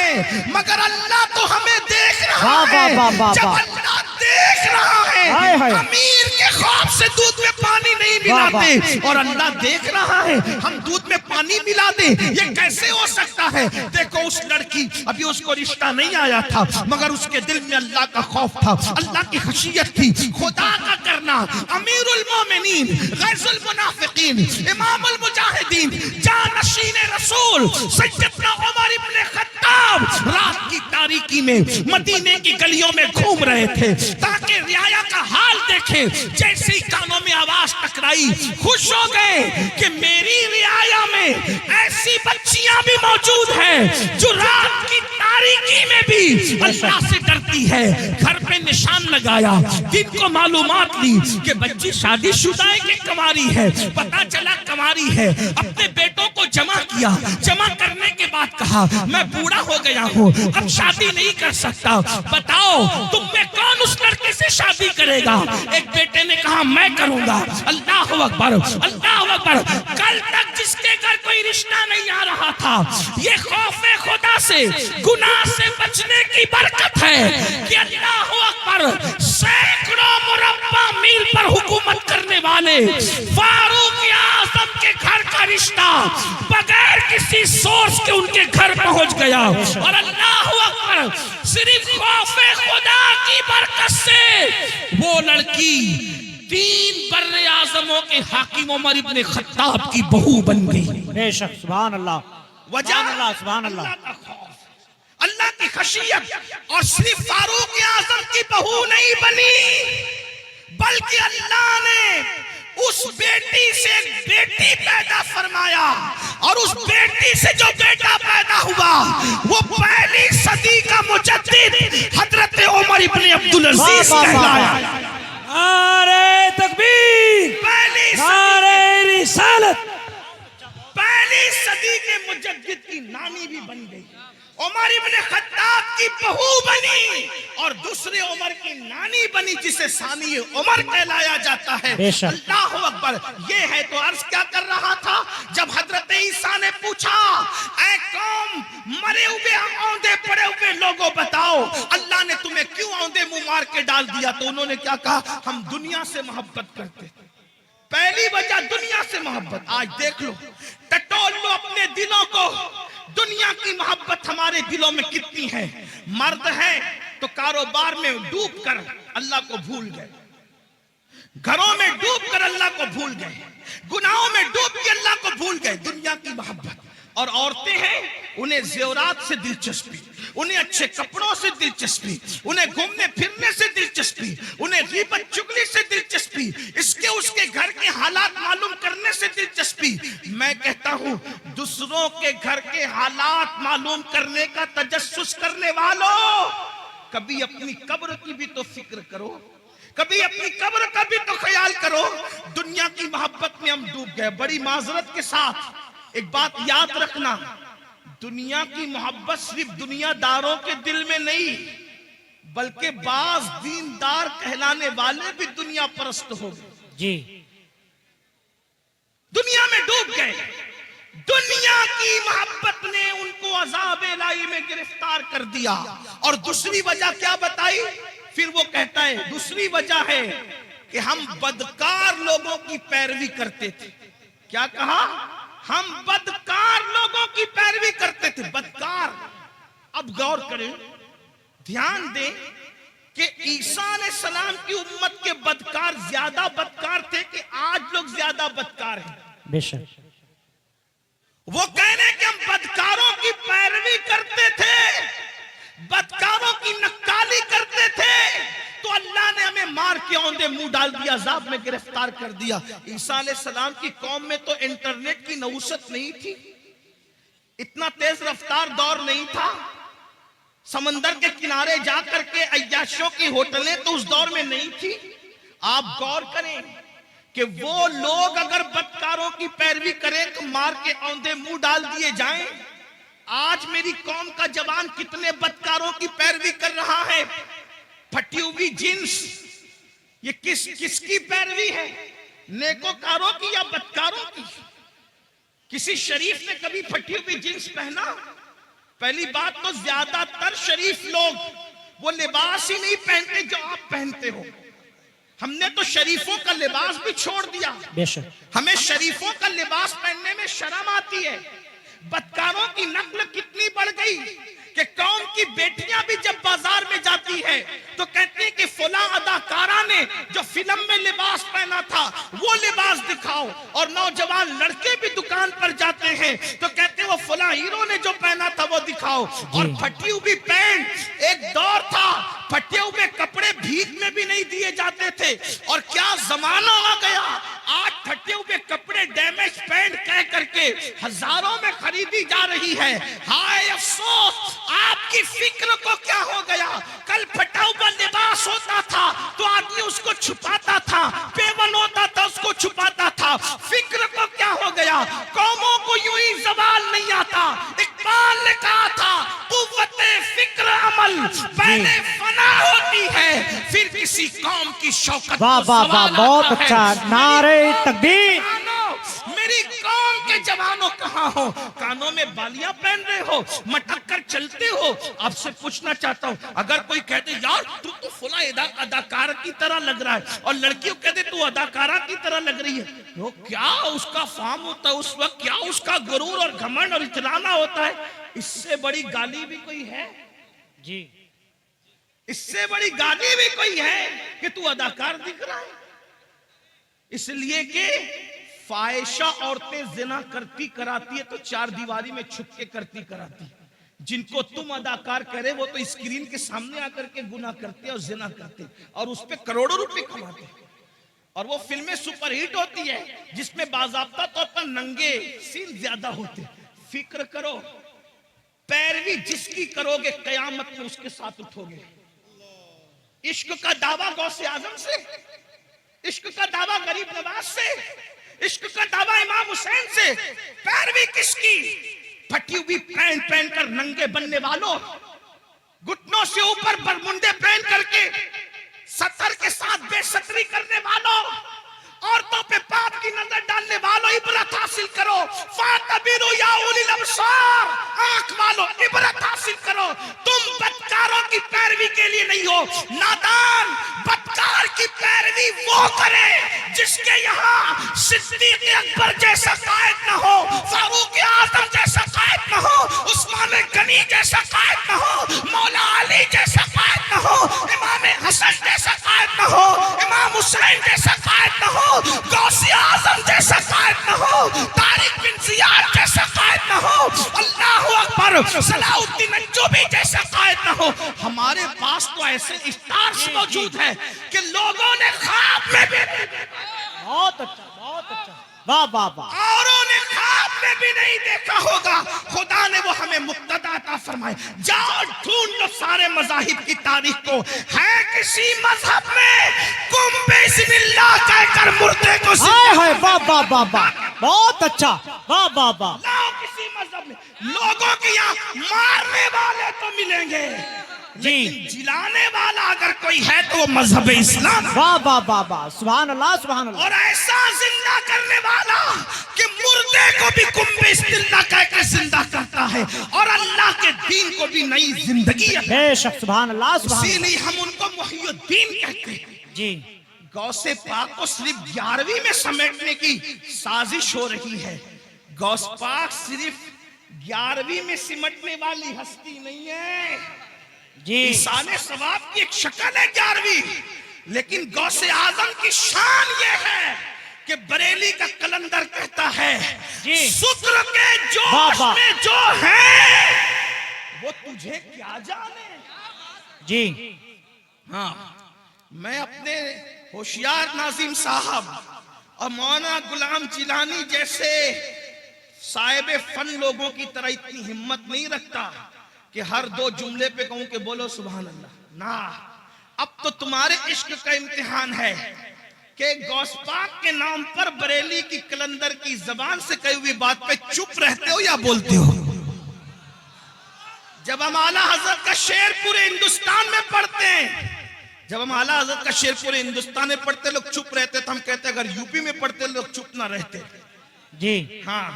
Speaker 1: मगर अल्लाह तो हमें देख रहा है। जब अल्लाह देख रहा है, अमीर के ख्वाब से दूध में पानी नहीं मिलाते और अल्लाह देख रहा है हम दूध में पानी मिला दे, ये कैसे हो सकता है। देखो उस लड़की, अभी उसको रिश्ता नहीं आया था मगर उसके दिल में अल्लाह का खौफ था, अल्लाह की खशियत थी, खुदा का करना। अमीरुल मोमिनीन, गैजुल मुनाफिकीन, इमामुल मुजाहिदीन, जानशीन रसूल सैयदना उमर इब्न खत्ताब रात की तारीकी में मदीने की गलियों में घूम रहे थे ताकि रियाया का हाल देखें। जैसे ही कानों में आवाज टकराई, खुश हो गए कि मेरी रियाया में ऐसी बच्चियां भी मौजूद हैं जो रात की तारीकी में भी अल्लाह से डरती है। घर पे निशान लगाया, दिन को मालूमात ली कि बच्ची शादीशुदा है कि कुंवारी है। पता चला कुंवारी है। अपने बेटों को जमा किया, जमा करने के बाद कहा मैं बूढ़ा हो गया हूँ, अब शादी नहीं कर सकता, बताओ तुम में कौन उस लड़के से शादी करेगा। एक बेटे ने कहा मैं करूंगा। अल्लाह अकबर, अल्लाह अकबर। कल तक जिसके घर कोई रिश्ता नहीं आ रहा था, ये खौफे खुदा से, गुनाह से बचने की बरकत है कि अल्लाह अकबर सैकड़ों मुरब्बा मील पर हुकूमत करने वाले फारूक आजम के घर का रिश्ता बगैर किसी सोर्स के उनके घर पहुंच गया। और अल्लाह अकबर, सिर्फ खौफे खुदा की बरकत से वो लड़की 3 बर्रे आजमों के हाकिम उमर इब्न खत्ताब की बहू बन गई।
Speaker 2: बेशक, सुभान अल्लाह,
Speaker 1: वजह
Speaker 2: सुभान अल्लाह,
Speaker 1: अल्लाह की खशियत। और सिर्फ फारूक आजम की बहू नहीं बनी, बल्कि अल्लाह ने उस बेटी से एक बेटी पैदा फरमाया और उस बेटी से जो बेटा पैदा हुआ वो पहली सदी का मुजद्दिद हजरत उमर इब्न अब्दुल अजीज कहलाया।
Speaker 2: नारे तकबीर, नारे रिसालत।
Speaker 1: पहली सदी के मुजद्दिद की नानी भी बन गई, उमर इब्न खत्ताब की बहू बनी और दूसरे उमर की नानी बनी जिसे सानी उमर कहलाया जाता है। अल्लाह अकबर। ये है तो अर्ज क्या कर रहा था, जब हजरत ईसा ने पूछा ऐ कौम मरे हुए औंधे पड़े हुए लोगों बताओ अल्लाह ने तुम्हें क्यों औंधे मुंह मार के डाल दिया, तो उन्होंने क्या कहा, हम दुनिया से मोहब्बत करते थे। पहली वजह दुनिया से मोहब्बत। आज देख लो, टटोल लो अपने दिलों को, दुनिया की मोहब्बत हमारे दिलों में कितनी है। मर्द है तो कारोबार में डूब कर अल्लाह को भूल गए, घरों में डूब कर अल्लाह को भूल गए, गुनाहों में डूब के अल्लाह को भूल गए, दुनिया की मोहब्बत। और औरतें हैं, उन्हें ज़ेवरात से दिलचस्पी, उन्हें अच्छे कपड़ों से दिलचस्पी, उन्हें घूमने फिरने से दिलचस्पी, उन्हें ग़ीबत चुगली से दिलचस्पी, इसके उसके घर के हालात मालूम करने से दिलचस्पी। मैं कहता हूं दूसरों के घर के हालात मालूम करने का तजस्सुस करने वालों, कभी अपनी कब्र की भी तो फिक्र करो, कभी अपनी कब्र का भी तो ख्याल करो। दुनिया की मोहब्बत में हम डूब गए। बड़ी माजरत के साथ एक बात याद रखना, दुनिया की मोहब्बत सिर्फ दुनियादारों के दिल में नहीं, बल्कि बाज दीनदार कहलाने वाले भी दुनिया परस्त हो गए
Speaker 2: जी,
Speaker 1: दुनिया में डूब गए। दुनिया की मोहब्बत ने उनको अज़ाब इलाही में गिरफ्तार कर दिया। और दूसरी वजह क्या बताई, फिर वो कहता है दूसरी वजह है कि हम बदकार लोगों की पैरवी करते थे। क्या कहा, हम बदकार लोगों की पैरवी करते थे। बदकार, अब गौर करें, ध्यान दें कि ईसा अलैहिस्सलाम की उम्मत के बदकार ज्यादा बदकार थे कि आज लोग ज्यादा बदकार हैं?
Speaker 2: बेशक।
Speaker 1: वो कह रहे कि हम बदकारों की पैरवी करते थे, बदकारों की नक्काली करते थे, तो अल्लाह ने हमें मार के औंधे मुंह डाल दिया, अजाब में गिरफ्तार कर दिया। ईसा अलैहिस्सलाम की कौम में तो इंटरनेट की नऊसत नहीं थी, इतना तेज रफ्तार दौर नहीं था, समंदर के किनारे जाकर के अय्याशों की होटलें तो उस दौर में नहीं थी। आप गौर करें कि वो लोग अगर बदकारों की पैरवी करें तो मार के औंधे मुंह डाल दिए जाएं। आज मेरी कौम का जवान कितने बदकारों की पैरवी कर रहा है, फटी हुई जींस, ये किसकी पैरवी है, नेकोकारों की या बदकारों की? किसी शरीफ ने कभी फटी हुई जींस पहना? पहली बात तो ज्यादातर शरीफ लोग वो लिबास ही नहीं पहनते जो आप पहनते हो। हमने तो शरीफों का लिबास भी छोड़ दिया,
Speaker 2: बेशक।
Speaker 1: हमें शरीफों का लिबास पहनने में शर्म आती है। बदकारों की नस्ल कितनी बढ़ गई कि कौम की बेटियां भी जब बाजार में जाती है तो कहती है कि फला अदाकारा ने जो फिल्म में लिबास पहना था वो लिबास दिखाओ, और नौजवान लड़के भी दुकान पर जाते हैं तो कहते हैं वो फला हीरो ने जो पहना था वो दिखाओ। और फटी हुई पैंट, एक दौर था फटे हुए कपड़े भीख में भी नहीं दिए जाते थे, और क्या जमाना आ गया, आज फटे हुए कपड़े डैमेज पैंट कह करके हजारों में खरीदी जा रही है। हाय अफसोस, आपकी फिक्र को क्या हो गया? कल फटा हुआ लिबास होता था तो आदमी उसको छुपाता था, पेवन होता था उसको छुपाता था, फिक्र को क्या हो गया? कौमों को यूं ही जवाल नहीं आता। इकबाल ने कहा था कुव्वते फिक्र अमल पहले फना होती है फिर किसी कौम की शौकत।
Speaker 2: वाह वाह वाह, बहुत अच्छा, नारे तकबीर।
Speaker 1: मेरी कौम के जवानों कहाँ हो? कानों में बालियां पहन रहे हो, मटक कर चलते हो। आपसे पूछना चाहता हूँ, अगर कोई कहते यार तू तो फला अदाकार की तरह लग रहा है, और लड़कियों कहते तू अदाकारा की तरह लग रही है, तो क्या उसका फार्म होता है उस वक्त, क्या उसका गुरूर और घमंड और इतराना होता है? इससे बड़ी गाली भी कोई है
Speaker 2: जी?
Speaker 1: इससे बड़ी गाली भी कोई है कि तू अदाकार दिख रहा है? इसलिए कि फाहिशा औरतें जिना करती कराती है तो चार दीवारी में छुप के करती कराती। जिनको तुम अदाकार करे वो तो स्क्रीन के सामने आकर के गुनाह करते और जिना करते और उस पे करोड़ों रुपए कमाते, और वो फिल्में सुपरहिट होती है जिसमें बाज़ाब्ता तौर पर नंगे सीन ज्यादा होते। फिक्र करो, पैरवी जिसकी करोगे कयामत में उसके साथ उठोगे। इश्क का दावा गौसे आजम से, इश्क का दावा गरीब नवाज से, इश्क का दावा इमाम हुसैन से, पैरवी किसकी? फटी हुई पैंट पहनकर नंगे बनने वालों, घुटनों से ऊपर बरमुंडे पहन करके सतर के साथ बेसतरी करने वालों, औरतों पे पाप की नजर डालने वालों, इबरत हासिल करो। फातबिरू या उलिल अबसार, आंख वालों इबरत हासिल करो। तुम बदकारों की पैरवी के लिए नहीं हो। नादान बदकार की पैरवी वो करे जिसके यहाँ सिद्दीक अकबर जैसा कायद न हो, फारूक आजम जैसा कायद न हो, उस्मान गनी जैसा कायद न हो, मौला अली जैसा कायद न हो, इमाम हसन जैसा कायद न हो, इमाम हुसैन जैसा कायद न हो, गौसे आजम जैसा कायद न हो, तारिक बिन जियाद जैसा कायद न हो, अल्लाहु अकबर, सलाउद्दीन अय्यूबी जैसा कायद न हो। हमारे पास तो ऐसे स्टार्स मौजूद हैं कि लोगों ने ख्वाब में भी,
Speaker 2: बहुत अच्छा, बहुत अच्छा, वाह वाह वाह,
Speaker 1: औरों ने ख्वाब में भी नहीं देखा होगा। खुदा ने वो हमें मुक्तदा अता फरमाए। जाओ ढूंढ लो सारे मज़ाहिब की तारीख को, है किसी मजहब में कुम बिस्मिल्लाह कहकर मुर्दे को
Speaker 2: हाय हाय, वाह वाह वाह वाह, बहुत अच्छा, वाह वाह वाह।
Speaker 1: लाओ किसी मजहब में, लोगों के यहाँ मारने वाले तो मिलेंगे लेकिन जिलाने वाला अगर कोई है तो वो मजहब इस्लाम।
Speaker 2: वाह वाह वाह वाह, सुभान अल्लाह सुभान अल्लाह।
Speaker 1: और ऐसा जिंदा करने वाला कि मुर्दे को भी कुम बिस्मिल्लाह कहकर जिंदा करता है और अल्लाह के दीन को भी नई जिंदगी।
Speaker 2: बेशक, सुभान अल्लाह सुभान अल्लाह।
Speaker 1: इसीलिए हम उनको मुहियुद्दीन कहते हैं
Speaker 2: जी।
Speaker 1: गौसे पाक को सिर्फ 11वीं में समेटने की साजिश हो रही है। गौस पाक सिर्फ 11वीं में सिमटने वाली हस्ती नहीं है।
Speaker 2: जी।
Speaker 1: ईसाने सवाब की एक शक्ल है 11वीं, लेकिन गौसे आजम की शान ये है कि बरेली का कलंदर कहता है
Speaker 2: जी।
Speaker 1: शुक्र के
Speaker 2: वाह,
Speaker 1: जोश
Speaker 2: वाह।
Speaker 1: में जो है वो तुझे क्या जाने।
Speaker 2: जी।
Speaker 1: हाँ, मैं अपने होशियार नाजिम साहब और मौलाना गुलाम जिलानी जैसे साहिब फन लोगों की तरह इतनी हिम्मत नहीं रखता कि हर 2 जुमले पे कहूं कि बोलो सुभान अल्लाह ना। अब तो तुम्हारे इश्क का इम्तिहान है कि गौस पाक के नाम पर बरेली की कलंदर की जबान से कही हुई बात पे चुप रहते हो या बोलते हो। जब हम आला हजरत का शेर पूरे हिंदुस्तान में पढ़ते हैं, जब हम आला हजरत का शेर पूरे हिंदुस्तान में पढ़ते लोग चुप रहते तो हम कहते अगर यूपी में पढ़ते लोग चुप ना रहते।
Speaker 2: जी।
Speaker 1: हाँ,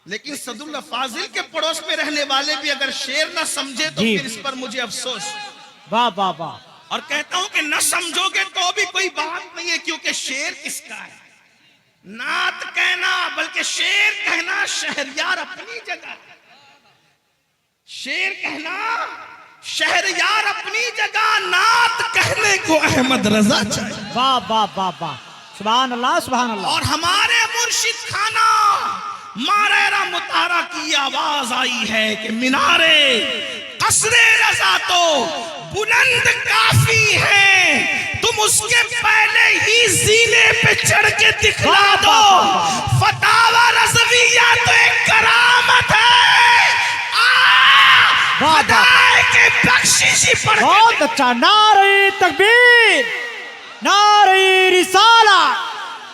Speaker 1: लेकिन सदुल्ला फाजिल के पड़ोस में रहने वाले भी अगर शेर ना समझे तो
Speaker 2: जी।
Speaker 1: फिर इस पर मुझे अफसोस।
Speaker 2: वाह वाह वाह।
Speaker 1: और कहता हूं कि न समझोगे तो भी कोई बात नहीं है, क्योंकि शेर किसका है? नात कहना बल्कि शेर कहना शहरयार अपनी जगह, शेर कहना शहरयार अपनी जगह, नात कहने को अहमद रजा चाहिए।
Speaker 2: वाह वाह वाह वाह। सुभान अल्लाह सुभान अल्लाह।
Speaker 1: और हमारे मुर्शिद खाना मारेरा मुतारा की आवाज आई है कि मीनारे कसरे रजा तो बुलंद काफी है, तुम उसके पहले ही जीने पे चढ़ के दिखला दो। फतावा रज़विया तो एक करामत है, खुदाए के बख्शिशी पर।
Speaker 2: बहुत अच्छा। नारे तकबीर, नारे रिसाला,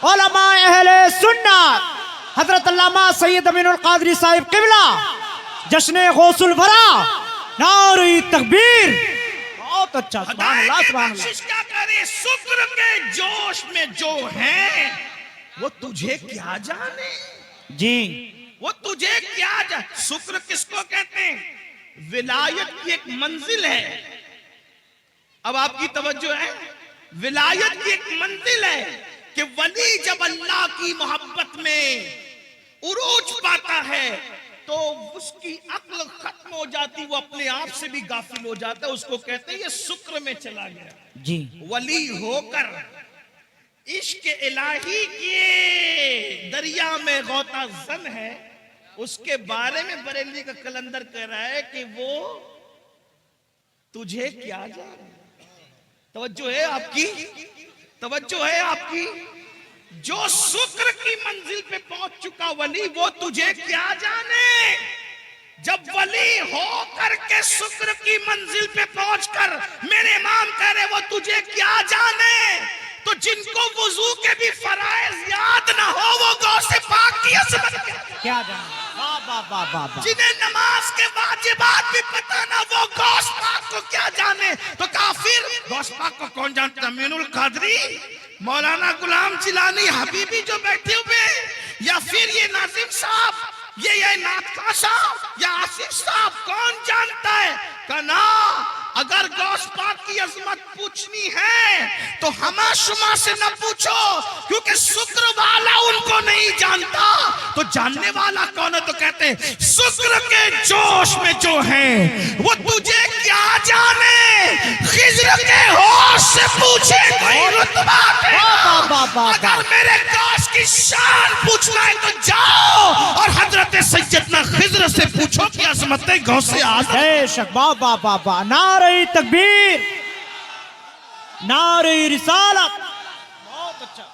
Speaker 2: उलमा अहले सुन्नत हजरत अल्लामा सैयद अमीनुल कादरी साहिब किबला जश्न गौसुल वरा, नारे तकबीर। बहुत अच्छा। सुभान अल्लाह सुभान अल्लाह।
Speaker 1: क्या करे, शुक्र के जोश में जो है वो तुझे क्या जाने।
Speaker 2: जी।
Speaker 1: वो तुझे क्या जाने। शुक्र किसको कहते हैं? विलायत की एक मंजिल है। अब आपकी तवज्जो है, विलायत की एक मंजिल है कि वली जब अल्लाह की मोहब्बत में उरूज पाता है तो उसकी अक्ल खत्म हो जाती, वो अपने आप से भी गाफिल हो जाता है। उसको कहते हैं ये शुक्र में चला गया।
Speaker 2: जी।
Speaker 1: वली होकर इश्क इलाही के दरिया में गौता जन है, उसके बारे में बरेली का कलंदर कह रहा है कि वो तुझे क्या जाने। तवज्जो है आपकी, तवज्जो है आपकी। जो शुक्र की मंजिल पे पहुंच चुका वली, वो तुझे क्या जाने। जब वली हो करके शुक्र की मंजिल पे पहुंचकर मेरे इमाम कह रहे वो तुझे क्या जाने, तो जिनको वुजू के भी फराइज याद ना हो वो गौसे पाक की अजमत
Speaker 2: क्या जाने। वाह वाह वाह वाह वाह।
Speaker 1: जिन्हें नमाज के वाजिबात भी पता ना वो गौस पाक को क्या जाने। तो काफिर गौस पाक को कौन जानता? अमीनुल कादरी, मौलाना गुलाम जिलानी, हबीबी जो बैठे हुए, या फिर ये नाजिम साहब, ये नाथका साहब या आसिफ साहब, कौन जानता है? कना अगर गौस पाक की अजमत पूछनी है तो हमा शुमा से न पूछो, क्योंकि शुक्र वाला उनको नहीं जानता। तो जानने वाला कौन है? तो कहते हैं शुक्र के जोश में जो है वो तुझे क्या जाने। खिज्र के होश से पूछे कोई रुतबा देना। अगर मेरे गौस की शान पूछना है तो जाओ और हजरत सैयदना खिज्र से पूछो कि अजमत गौसे आज़म।
Speaker 2: बेशक। वाह वाह वाह वाह। नारे तकबीर, नारे रिसालत। बहुत अच्छा।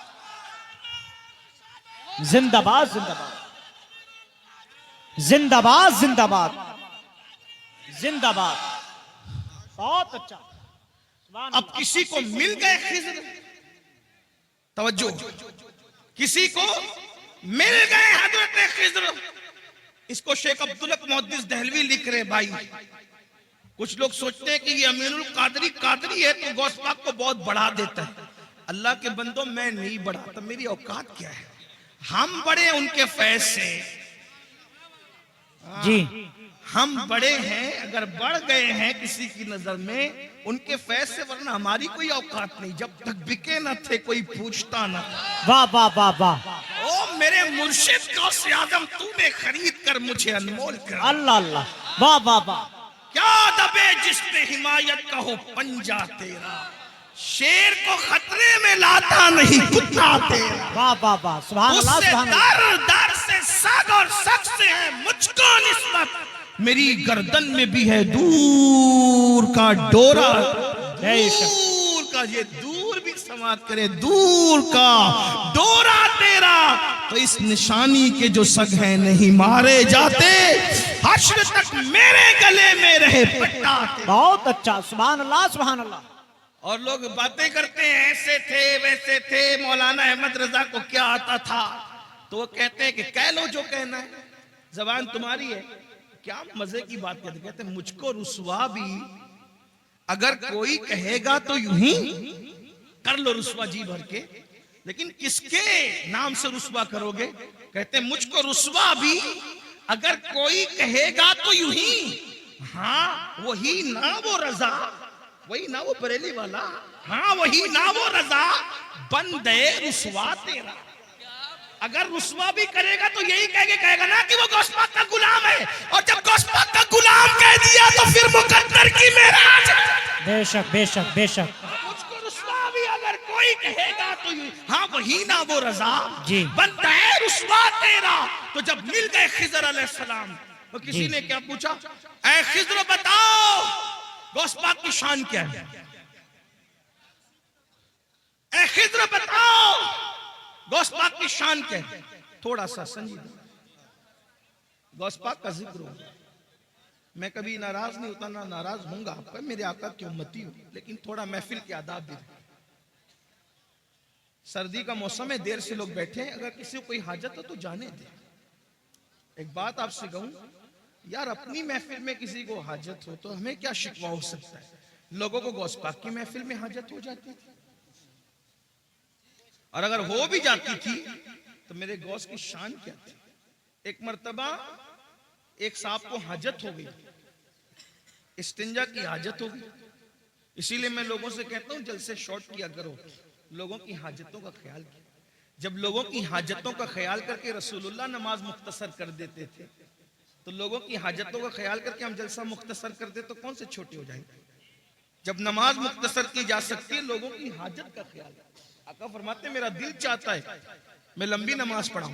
Speaker 2: जिंदाबाद जिंदाबाद जिंदाबाद जिंदाबाद जिंदाबाद। बहुत अच्छा।
Speaker 1: अब किसी को मिल गए खिज्र, तवज्जो, किसी को मिल गए हजरत खिज्र। इसको शेख अब्दुल हक मुहद्दिस दहलवी लिख रहे भाई। कुछ लोग सोचते हैं कि ये अमीनुल कादरी कादरी है तो गौस पाक को बहुत बढ़ा देता है। अल्लाह के बंदो, मैं नहीं बढ़ाता, मेरी औकात क्या है? हम बड़े उनके फैज से
Speaker 2: जी।
Speaker 1: हम बड़े हैं, अगर बढ़ गए हैं किसी की नजर में उनके फैज से, वरना हमारी कोई औकात नहीं। जब तक बिके न थे कोई पूछता न।
Speaker 2: वाह वाह वाह वाह।
Speaker 1: ओ मेरे मुर्शिद गौसे आज़म, तूने खरीद कर मुझे अनमोल कर।
Speaker 2: अल्लाह अल्लाह। वाह वाह वाह।
Speaker 1: क्या दबे है जिस पे हिमायत का हो पंजा तेरा, शेर को खतरे में लाता नहीं कुत्ता तेरा।
Speaker 2: वाह वाह वाह, सुभान अल्लाह
Speaker 1: उससे
Speaker 2: सुभान अल्लाह।
Speaker 1: दर दर से सग और सग से है मुझको निस्बत, मेरी गर्दन में भी है दूर का डोरा। दूर का, ये दूर भी समाप्त करे, दूर का डोरा तेरा, तो इस निशानी के जो सग हैं नहीं मारे जाते, हश्र तक मेरे गले में रहे पट्टा तेरा।
Speaker 2: बहुत अच्छा, सुभान अल्लाह सुभान अल्लाह।
Speaker 1: और लोग बातें करते हैं ऐसे थे वैसे थे, मौलाना अहमद रजा को क्या आता था, तो वो कहते हैं कि कह लो जो कहना है, जबान तुम्हारी है। क्या मजे की बात कहते, कहते हैं मुझको रुसवा भी अगर कोई कहेगा तो यूं ही कर लो रुसवा जी भर के, लेकिन किसके नाम से रुसवा करोगे? कहते हैं मुझको रुसवा भी अगर कोई कहेगा तो यूं ही, हाँ वही ना वो रजा, वही ना वो बरेली वाला, हाँ वही ना वो रजा, बंदे रुसवा तेरा। अगर रुसवा भी करेगा तो यही कहेगा ना कि वो गौस पाक का गुलाम है, और जब गौस पाक का गुलाम कह दिया तो फिर मुकद्दर की मेराज।
Speaker 2: बेशक बेशक बेशक।
Speaker 1: मुझको रुसवा भी अगर कोई कहेगा तो हाँ वही ना वो रजा
Speaker 2: जी,
Speaker 1: बनता है रुसवा तेरा। तो जब मिल गए खिजर अलैहिस्सलाम, तो किसी ने क्या पूछा, ऐ खिजर बताओ गौस पाक की शान क्या है, ऐ खिजर बताओ गौस पाक की शान क्या है। थोड़ा सा संजीदा गौस पाक का जिक्र हो, मैं कभी नाराज नहीं होता, ना नाराज होऊंगा, आपका मेरे आका की उम्मती हो, लेकिन थोड़ा महफिल के आदाब भी। सर्दी का मौसम है, देर से लोग बैठे हैं, अगर किसी को कोई हाजत हो तो जाने दे। एक बात आपसे कहूं यार, अपनी महफिल में किसी को हाजत हो तो हमें क्या शिकवा हो सकता है, लोगों को गौस पाक की महफिल में हाजत हो जाती थी, और अगर हो भी जाती थी तो मेरे गौस की शान क्या थी। एक मर्तबा एक साहब को हाजत हो गई, इस्तिंजा की हाजत हो गई, इसीलिए मैं लोगों से कहता हूं जलसे शॉर्ट किया करो, लोगों की हाजतों का ख्याल किया। जब लोगों की हाजतों का ख्याल करके रसूलुल्लाह नमाज मुख्तसर कर देते थे, तो लोगों की हाजतों का ख्याल करके हम जलसा मुख्तसर कर दे तो कौन से छोटे हो जाएंगे। जब नमाज मुख्तसर की जा सकती है, लोगों की हाजत का ख्याल। आका फरमाते मेरा दिल चाहता है मैं लंबी नमाज पढ़ाऊं,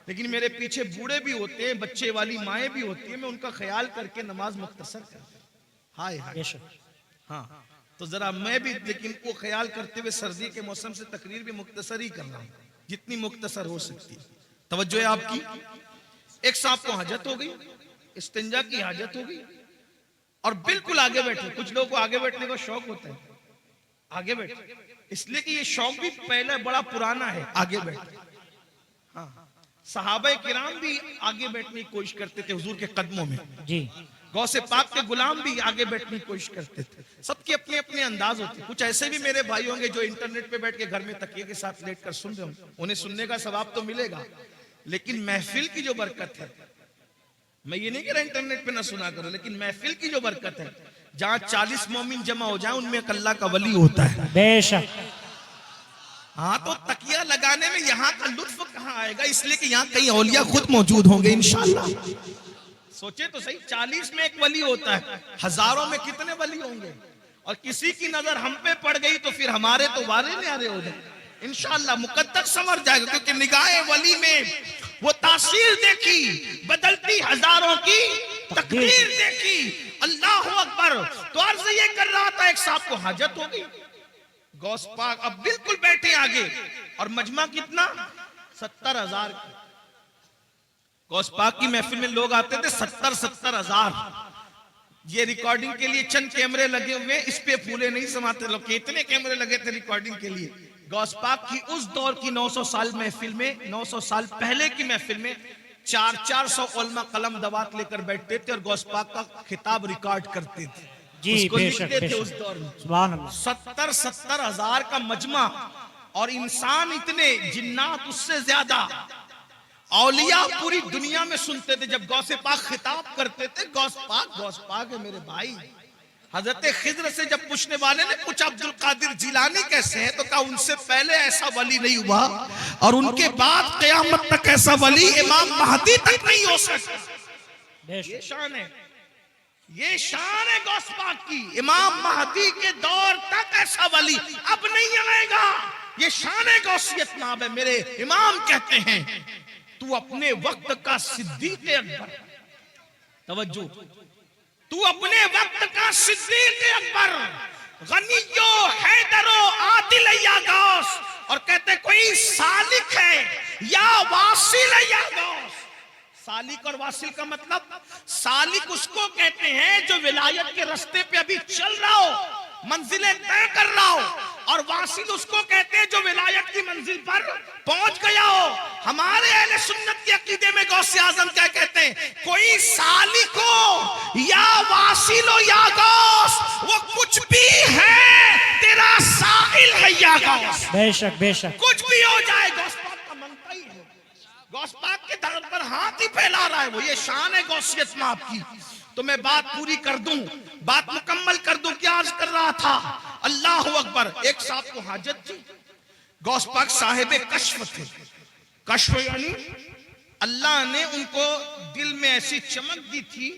Speaker 1: लेकिन मेरे पीछे बूढ़े भी होते हैं, बच्चे वाली माएँ भी होती है, मैं उनका ख्याल करके नमाज मुख्तसर कर। हाय हाय, हाँ तो जरा मैं भी लेकिन वो ख्याल करते हुए सर्दी के मौसम से तकरीर भी मुख्तसर ही कर रहा हूं, जितनी मुख्तसर हो सकती है। तवज्जो है आपकी। एक साहब को हाजत हो गई, इस्तिंजा की हाजत हो गई, और बिल्कुल आगे बैठे। कुछ लोगों को आगे बैठने का शौक होता है, आगे बैठे, इसलिए कि ये शौक भी पहले बड़ा पुराना है, आगे बैठे। हाँ, सहाबा किराम भी आगे बैठने की कोशिश करते थे हुजूर के कदमों में
Speaker 2: जी,
Speaker 1: गौसे पाक के गुलाम भी आगे बैठने की कोशिश करते थे। सबके अपने अपने अंदाज होते। कुछ ऐसे भी मेरे भाई होंगे जो इंटरनेट पे बैठ के घर में तकिए के साथ लेट कर सुन रहे होंगे, उन्हें सुनने का सवाब तो मिलेगा, लेकिन महफिल की जो बरकत है, मैं ये नहीं कह रहा इंटरनेट पे ना सुना करो, लेकिन महफिल की जो बरकत है, जहाँ 40 मोमिन जमा हो जाए उनमें एक अल्लाह का वली होता है।
Speaker 2: बेशक।
Speaker 1: हाँ, तो तकिया लगाने में यहाँ का लुत्फ कहाँ आएगा, इसलिए कि यहाँ कई औलिया खुद मौजूद होंगे इंशाअल्लाह। सोचे तो सही, 40 में एक वली होता है, हजारों में कितने वली होंगे, और किसी की नजर हम पे पड़ गई तो फिर हमारे तो वारे न्यारे हो जाए इंशाअल्लाह, मुकद्दर संवर जाएगा, क्योंकि निगाहे वली में वो तासीर देखी, बदलती हजारों की तकदीर देखी। अल्लाह अकबर। तो अर्ज ये कर रहा था, एक साहब को हाजत हो गई, गौस पाक अब बिल्कुल बैठे आगे, और मजमा कितना, 70,000। गौस पाक की महफिल में लोग आते थे 70,000। ये रिकॉर्डिंग के लिए चंद कैमरे लगे हुए, इस पे फूले नहीं समाते लोग, कितने कैमरे लगे थे रिकॉर्डिंग के लिए। गौस पाक की उस दौर की 900 साल महफिल में, 900 साल पहले की महफिल में 400 उलमा कलम दवात लेकर बैठते थे और गौस पाक का खिताब रिकॉर्ड करते थे
Speaker 2: जी,
Speaker 1: उसको
Speaker 2: बेशक,
Speaker 1: लिखते थे
Speaker 2: बेशक।
Speaker 1: उस दौर में।
Speaker 2: सुभान अल्लाह।
Speaker 1: 70,000 का मजमा, और इंसान इतने, जिन्नात उससे ज्यादा, औलिया पूरी दुनिया में सुनते थे जब गौसे पाक खिताब करते थे। गौस पाक है मेरे भाई। हजरत खिज्र से जब पूछने वाले ने पूछा अब्दुल कादिर जिलानी कैसे है, तो कहा उनसे पहले ऐसा वली नहीं हुआ, और उनके बाद क़यामत तक ऐसा वली इमाम महदी तक नहीं हो सकता। ये शान है। ये शान है गौस पाक की। इमाम महदी के दौर तक ऐसा वली अब नहीं आएगा। ये शान है गौसियत नाम है। मेरे इमाम कहते हैं तू अपने वक्त का सिद्दीक अकबर, तवज्जो, तू अपने वक्त का सिद्दीक अकबर, गनियो हैदरो आदिल या गौस। और कहते कोई सालिक है या वासिल या गौस। सालिक और वासिल का मतलब, सालिक उसको कहते हैं जो विलायत के रास्ते पे अभी चल रहा हो, मंजिलें तय कर रहा हो, और वासिल उसको कहते हैं जो विलायत की मंजिल पर पहुंच गया हो। हमारे अहले सुन्नत के अकीदे में गौसे आजम क्या कहते हैं, कोई सालिक हो या वासिल हो या गौस, वो कुछ भी है, तेरा साहिल है या गौस।
Speaker 2: बेशक बेशक,
Speaker 1: कुछ भी हो जाए गौस पाक का मनता ही है। गौस पाक के दर पर हाथ ही फैला रहा है वो। ये शान है गौसियत में आपकी। तो मैं बात पूरी कर दूं, बात मुकम्मल कर दूं। क्या अर्ज कर रहा था? अल्लाह अकबर। एक साहब को हाजत थी, गौस पाक साहिब कश्फ थे। कश्फ यानी अल्लाह ने उनको दिल में ऐसी चमक दी थी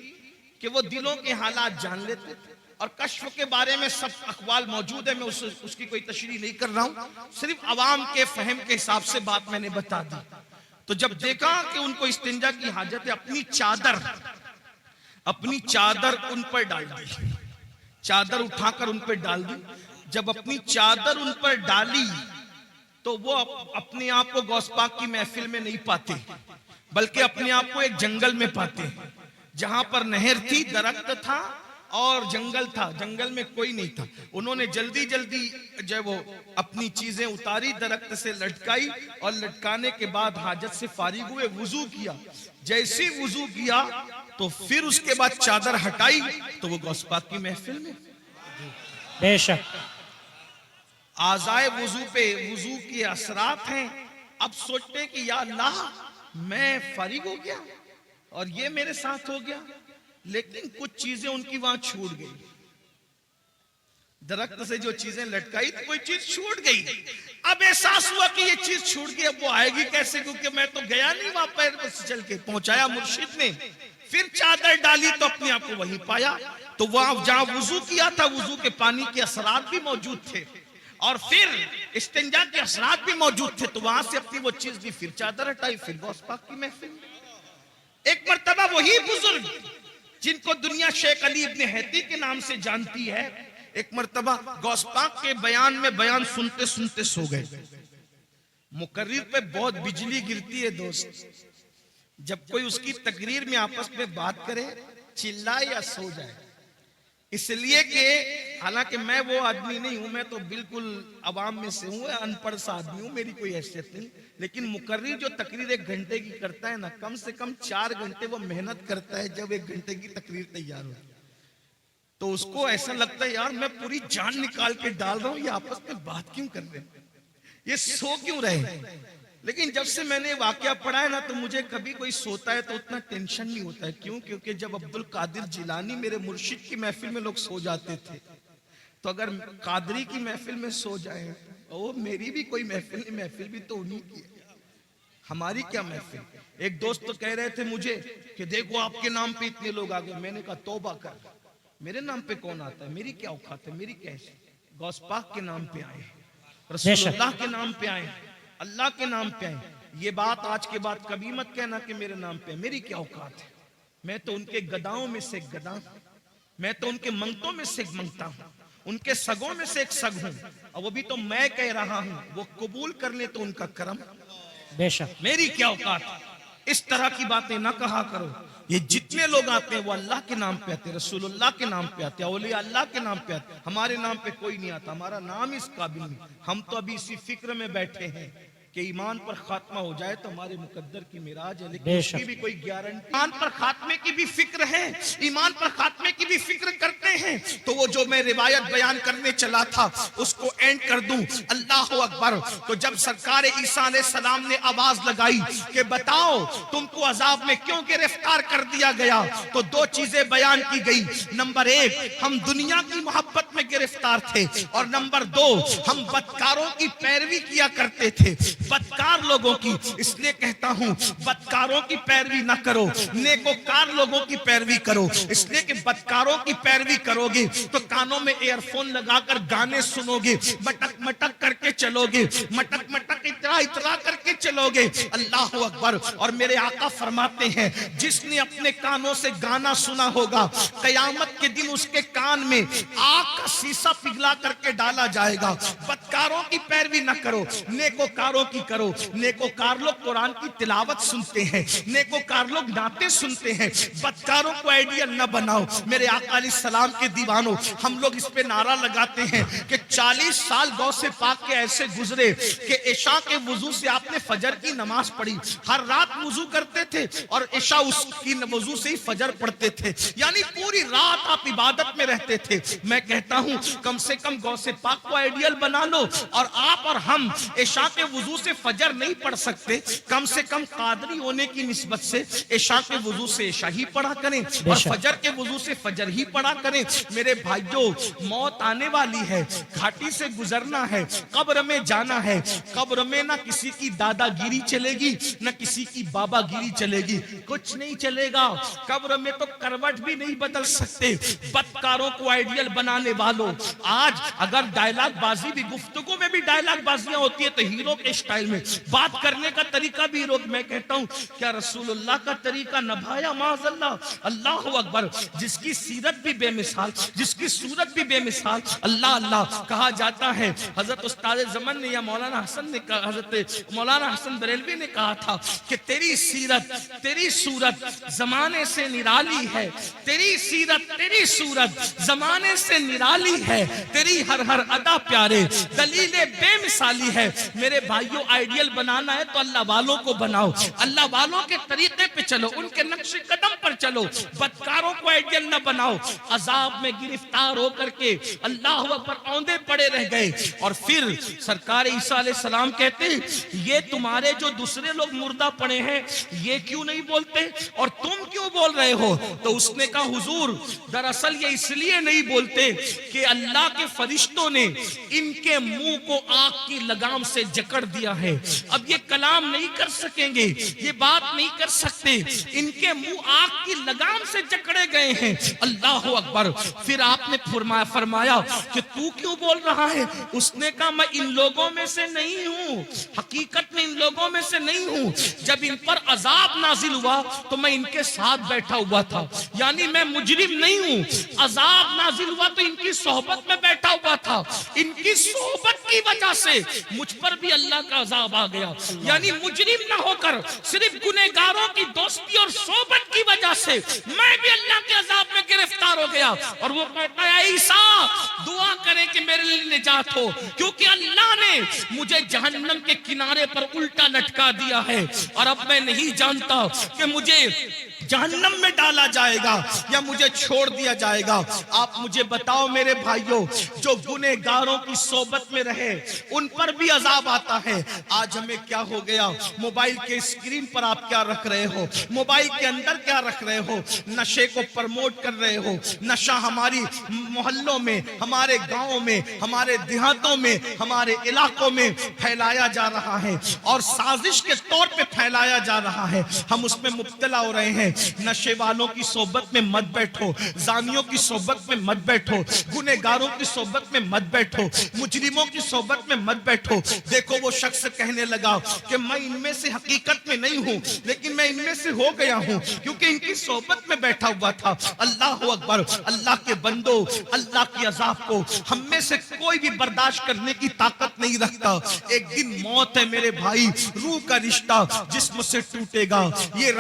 Speaker 1: कि वो दिलों के हालात जान लेते थे। और कश्फ के बारे में सब अखबाल मौजूद है, मैं उसकी कोई तशरीह नहीं कर रहा हूं, सिर्फ अवाम के फहम के हिसाब से बात मैंने बता दी। तो जब देखा कि उनको इस्तिंजा की हाजत है, अपनी चादर उन पर डाल दी, चादर उठाकर उन पर डाल दी। जब अपनी चादर उन पर डाली तो वो अपने आप को गौस पाक की महफिल में नहीं पाते, बल्कि अपने आप को एक जंगल में पाते, जहां पर नहर थी, दरख्त था और जंगल था, जंगल में कोई नहीं था। उन्होंने जल्दी जल्दी जब वो अपनी चीजें उतारी, दरख्त से लटकाई, और लटकाने के बाद हाजत से फारिग हुए, वुजू किया। जैसे वुजू किया तो फिर उसके बाद चादर हटाई तो वो गौस पाक की महफिल में।
Speaker 2: बेशक
Speaker 1: आज़ाए वुजू पे वुजू के असरात हैं। अब सोचते कि या अल्लाह, मैं फारिग हो गया और ये मेरे साथ हो गया, लेकिन कुछ चीजें उनकी वहां छूट गई। दरख्त से जो चीजें लटकाई थी, कोई चीज छूट गई। अब एहसास हुआ कि ये चीज छूट गई, अब वो आएगी कैसे, क्योंकि मैं तो गया नहीं वहां पैर पर चल के। पहुंचाया मुर्शिद ने, फिर चादर डाली तो अपने आप को वहीं पाया। तो वहां जहां वुजू किया था, वुजू के पानी के असरात भी मौजूद थे, और फिर इस्तिंजा के असरात भी मौजूद थे। तो वहां से अपनी वो चीज ली, फिर चादर हटाई, फिर गौस पाक की महफिल। एक मर्तबा वही बुजुर्ग जिनको दुनिया शेख अली इब्ने हैती के नाम से जानती है, एक मर्तबा गौस पाक के बयान में बयान सुनते सुनते सो गए। मुकर्रिर पे बहुत बिजली गिरती है दोस्त, जब कोई उसकी तकरीर में आपस में बात करे, चिल्लाए या सो जाए। इसलिए कि हालांकि मैं वो आदमी नहीं हूं, मैं तो बिल्कुल अवाम में से हूं, अनपढ़ सा आदमी हूं, मेरी कोई हैसियत नहीं। लेकिन मुकर्रिर जो तकरीर 1 घंटे की करता है ना, कम से कम 4 घंटे वो मेहनत करता है जब 1 घंटे की तकरीर तैयार हो। तो उसको ऐसा लगता है यार मैं पूरी जान निकाल के डाल रहा हूं, ये आपस में बात क्यों कर रहे हैं, ये सो क्यों रहे। लेकिन जब से मैंने वाकया पढ़ा है ना, तो मुझे कभी कोई सोता है तो उतना टेंशन नहीं होता है। क्यों? क्योंकि जब अब्दुल कादिर जिलानी मेरे मुर्शिद की महफिल में लोग सो जाते थे, तो अगर कादरी की महफिल में सो जाए, वो मेरी भी कोई महफिल नहीं, महफिल भी तो उन्हीं की है, हमारी क्या महफिल। एक दोस्त तो कह रहे थे मुझे कि देखो आपके नाम पे इतने लोग आ गए। मैंने कहा तौबा कर, मेरे नाम पे कौन आता है, मेरी क्या औकात है, मेरी कैसे। गौस पाक के नाम पे आए, रसूलुल्लाह के नाम पे आए, अल्लाह के नाम पे आए। ये बात आज के बाद कभी मत कहना कि मेरे नाम पे, मेरी क्या औकात है। मैं तो उनके गदाओं में से एक गदा हूं, मैं तो उनके मंगतों में से एक मंगता हूं, उनके सगों में से एक सग हूं, और वो भी तो मैं कह रहा हूं, वो कबूल कर ले तो उनका करम।
Speaker 2: बेशक
Speaker 1: मेरी क्या औकात। इस तरह की बातें ना कहा करो। ये जितने लोग आते हैं वो अल्लाह के नाम पे आते हैं, रसूलुल्लाह के नाम पे आते हैं, औलिया अल्लाह के नाम पे आते हैं। हमारे नाम पे कोई नहीं आता, हमारा नाम इस काबिल नहीं। हम तो अभी इसी फिक्र में बैठे हैं कि ईमान पर खात्मा हो जाए तो हमारे मुकद्दर की मिराज है, लेकिन उसकी भी कोई गारंटी। ईमान पर खात्मे की भी फिक्र है, ईमान पर खात्मे की भी फिक्र करते हैं। तो वो जो मैं रिवायत बयान करने चला था उसको एंड कर दूं। अल्लाह अकबर। तो जब सरकार ईसा अलैहिस्सलाम ने आवाज लगाई कि बताओ तुमको अजाब में क्यों गिरफ्तार कर दिया गया, तो 2 चीजें बयान की गई। नंबर 1, हम दुनिया की मोहब्बत में गिरफ्तार थे, और नंबर 2, हम बदकारों की पैरवी किया करते थे। बदकार लोगों की। इसलिए कहता हूं बदकारों की पैरवी ना करो, नेकोकार लोगों की पैरवी करो। इसलिए कि बदकारों की पैरवी करोगे तो कानों में ईयरफोन लगाकर गाने सुनोगे, मटक मटक करके चलोगे, मटक मटक इतरा इतरा करके चलोगे। अल्लाह अकबर। और मेरे आका फरमाते हैं जिसने अपने कानों से गाना सुना होगा, कयामत के दिन उसके कान में आग का शीशा पिघला करके डाला जाएगा। बदकारों की पैरवी न करो, नेकोकारों की करो। नेकोकार लोग कुरान की तिलावत सुनते हैं, नेकोकार लोग नाते सुनते हैं। बदकारों को आइडियल न बनाओ। मेरे आका अलैहिस्सलाम के दीवानों, हम लोग इस पे नारा लगाते हैं कि 40 साल गौ से पाक के ऐसे गुजरे कि इशा के वुजू से आपने फजर की नमाज पढ़ी। हर रात वुजू करते थे और इशा उसकी वुजू से ही फजर पढ़ते थे, यानी पूरी रात आप इबादत में रहते थे। मैं कहता हूं कम से कम गौ से पाक को आइडियल बना लो। और आप और हम इशा के वुजू से फजर नहीं पढ़ सकते, कम से कम कादरी होने की निस्बत से इशा के वुजू से इशा ही पढ़ा करें और फजर के वुजू से फजर ही पढ़ा करें। मेरे भाइयों, मौत आने वाली है, घाटी से गुजरना है, कब्र में जाना है। कब्र में ना किसी की दादागिरी चलेगी, ना किसी की बाबागिरी चलेगी, कुछ नहीं चलेगा। कब्र में तो करवट भी नहीं बदल सकते। बदकारों को आइडियल बनाने वालों, आज अगर डायलॉग बाजी भी, गुफ्तगू में भी डायलॉग बाजियां होती है तो हीरो के स्टाइल में बात करने का तरीका भी हीरो। मैं कहता हूं क्या रसूलुल्लाह का तरीका नभाया माज़अल्लाह। अल्लाह अकबर। जिसकी सीरत भी बेमिसाल, जिसकी सूरत भी बेमिसाल, अल्लाह अल्लाह कहा जाता है। हजरत उस्ताद ज़मान ने या मौलाना हसन ने कहा, हजरत मौलाना हसन बरेलवी ने कहा था कि तेरी सीरत, तेरी सूरत जमाने से निराली है, तेरी सीरत, तेरी सूरत जमाने से निराली है, तेरी हर हर अदा प्यारे दलीले बेमिसाली है। मेरे भाइयों, आइडियल बनाना है तो अल्लाह वालों को बनाओ, अल्लाह वालों के तरीके पे चलो, उनके नक्शे कदम पर चलो। बदकारों को आइडियल न बनाओ। अजाब में गिरफ्तार होकर के अल्लाह पर औंधे पड़े रह गए। और फिर सरकार ईसा अलैहिस्सलाम कहते ये तुम्हारे जो दूसरे लोग मुर्दा पड़े हैं ये क्यों नहीं बोलते और तुम क्यों बोल रहे हो? तो उसने कहा हुजूर, दरअसल ये इसलिए नहीं बोलते कि अल्लाह के फरिश्तों ने इनके मुंह को आग की लगाम से जकड़ दिया है। अब ये कलाम नहीं कर सकेंगे, ये बात नहीं कर सकते, इनके मुंह आग की लगाम से जकड़े गए हैं। अल्लाह अकबर। फिर आपने फरमाया कि तू क्यों बोल रहा है? उसने कहा मैं इन लोगों में से नहीं हूं, हकीकत में इन लोगों में से नहीं हूं। जब इन पर अजाब नाजिल हुआ तो मैं इनके साथ बैठा हुआ था, यानी मैं मुजरिम नहीं हूं। अजाब नाजिल हुआ तो इनकी सोहबत में बैठा हुआ था, इनकी सोहबत की वजह से मुझ पर भी अल्लाह का अजाब आ गया। यानी मुजरिम ना होकर सिर्फ गुनहगारों की दोस्ती और सोहबत की वजह से मैं भी अल्लाह के अजाब में गिरफ्तार हो गया। और वो कहता है ईसा दुआ करें कि मेरे लिए निजात हो, क्योंकि अल्लाह ने मुझे जहन्नम के किनारे पर उल्टा लटका दिया है और अब मैं नहीं जानता कि मुझे जहन्नम में डाला जाएगा या मुझे छोड़ दिया जाएगा। आप मुझे बताओ मेरे भाइयों, जो गुनहगारों की सोबत में रहे उन पर भी अजाब आता है। आज हमें क्या हो गया? मोबाइल के स्क्रीन पर आप क्या रख रहे हो, मोबाइल के अंदर क्या रख रहे हो? नशे को प्रमोट कर रहे हो। नशा हमारी मोहल्लों में, हमारे गांवों में, हमारे देहातों में, हमारे इलाकों में फैलाया जा रहा है और साजिश के तौर पे फैलाया जा रहा है। हम उसमें मुब्तला हो रहे हैं। नशे वालों की सोबत में मत बैठो, जानियों की सोबत में मत बैठो, गुनहगारों की सोबत में मत बैठो, मुजरिमों की सोबत में मत बैठो। देखो वो शख्स कहने लगा कि मैं इनमें से हकीकत में नहीं हूं, लेकिन मैं इनमें से हो गया हूं क्योंकि इनकी सोबत में बैठा हुआ था। अल्लाह अकबर। अल्लाह के बंदो, अल्लाह की अजाब को हम में से कोई भी बर्दाश्त करने की ताकत नहीं रखता। एक दिन मौत है मेरे भाई, रूह का रिश्ता जिस्म से टूटेगा। ये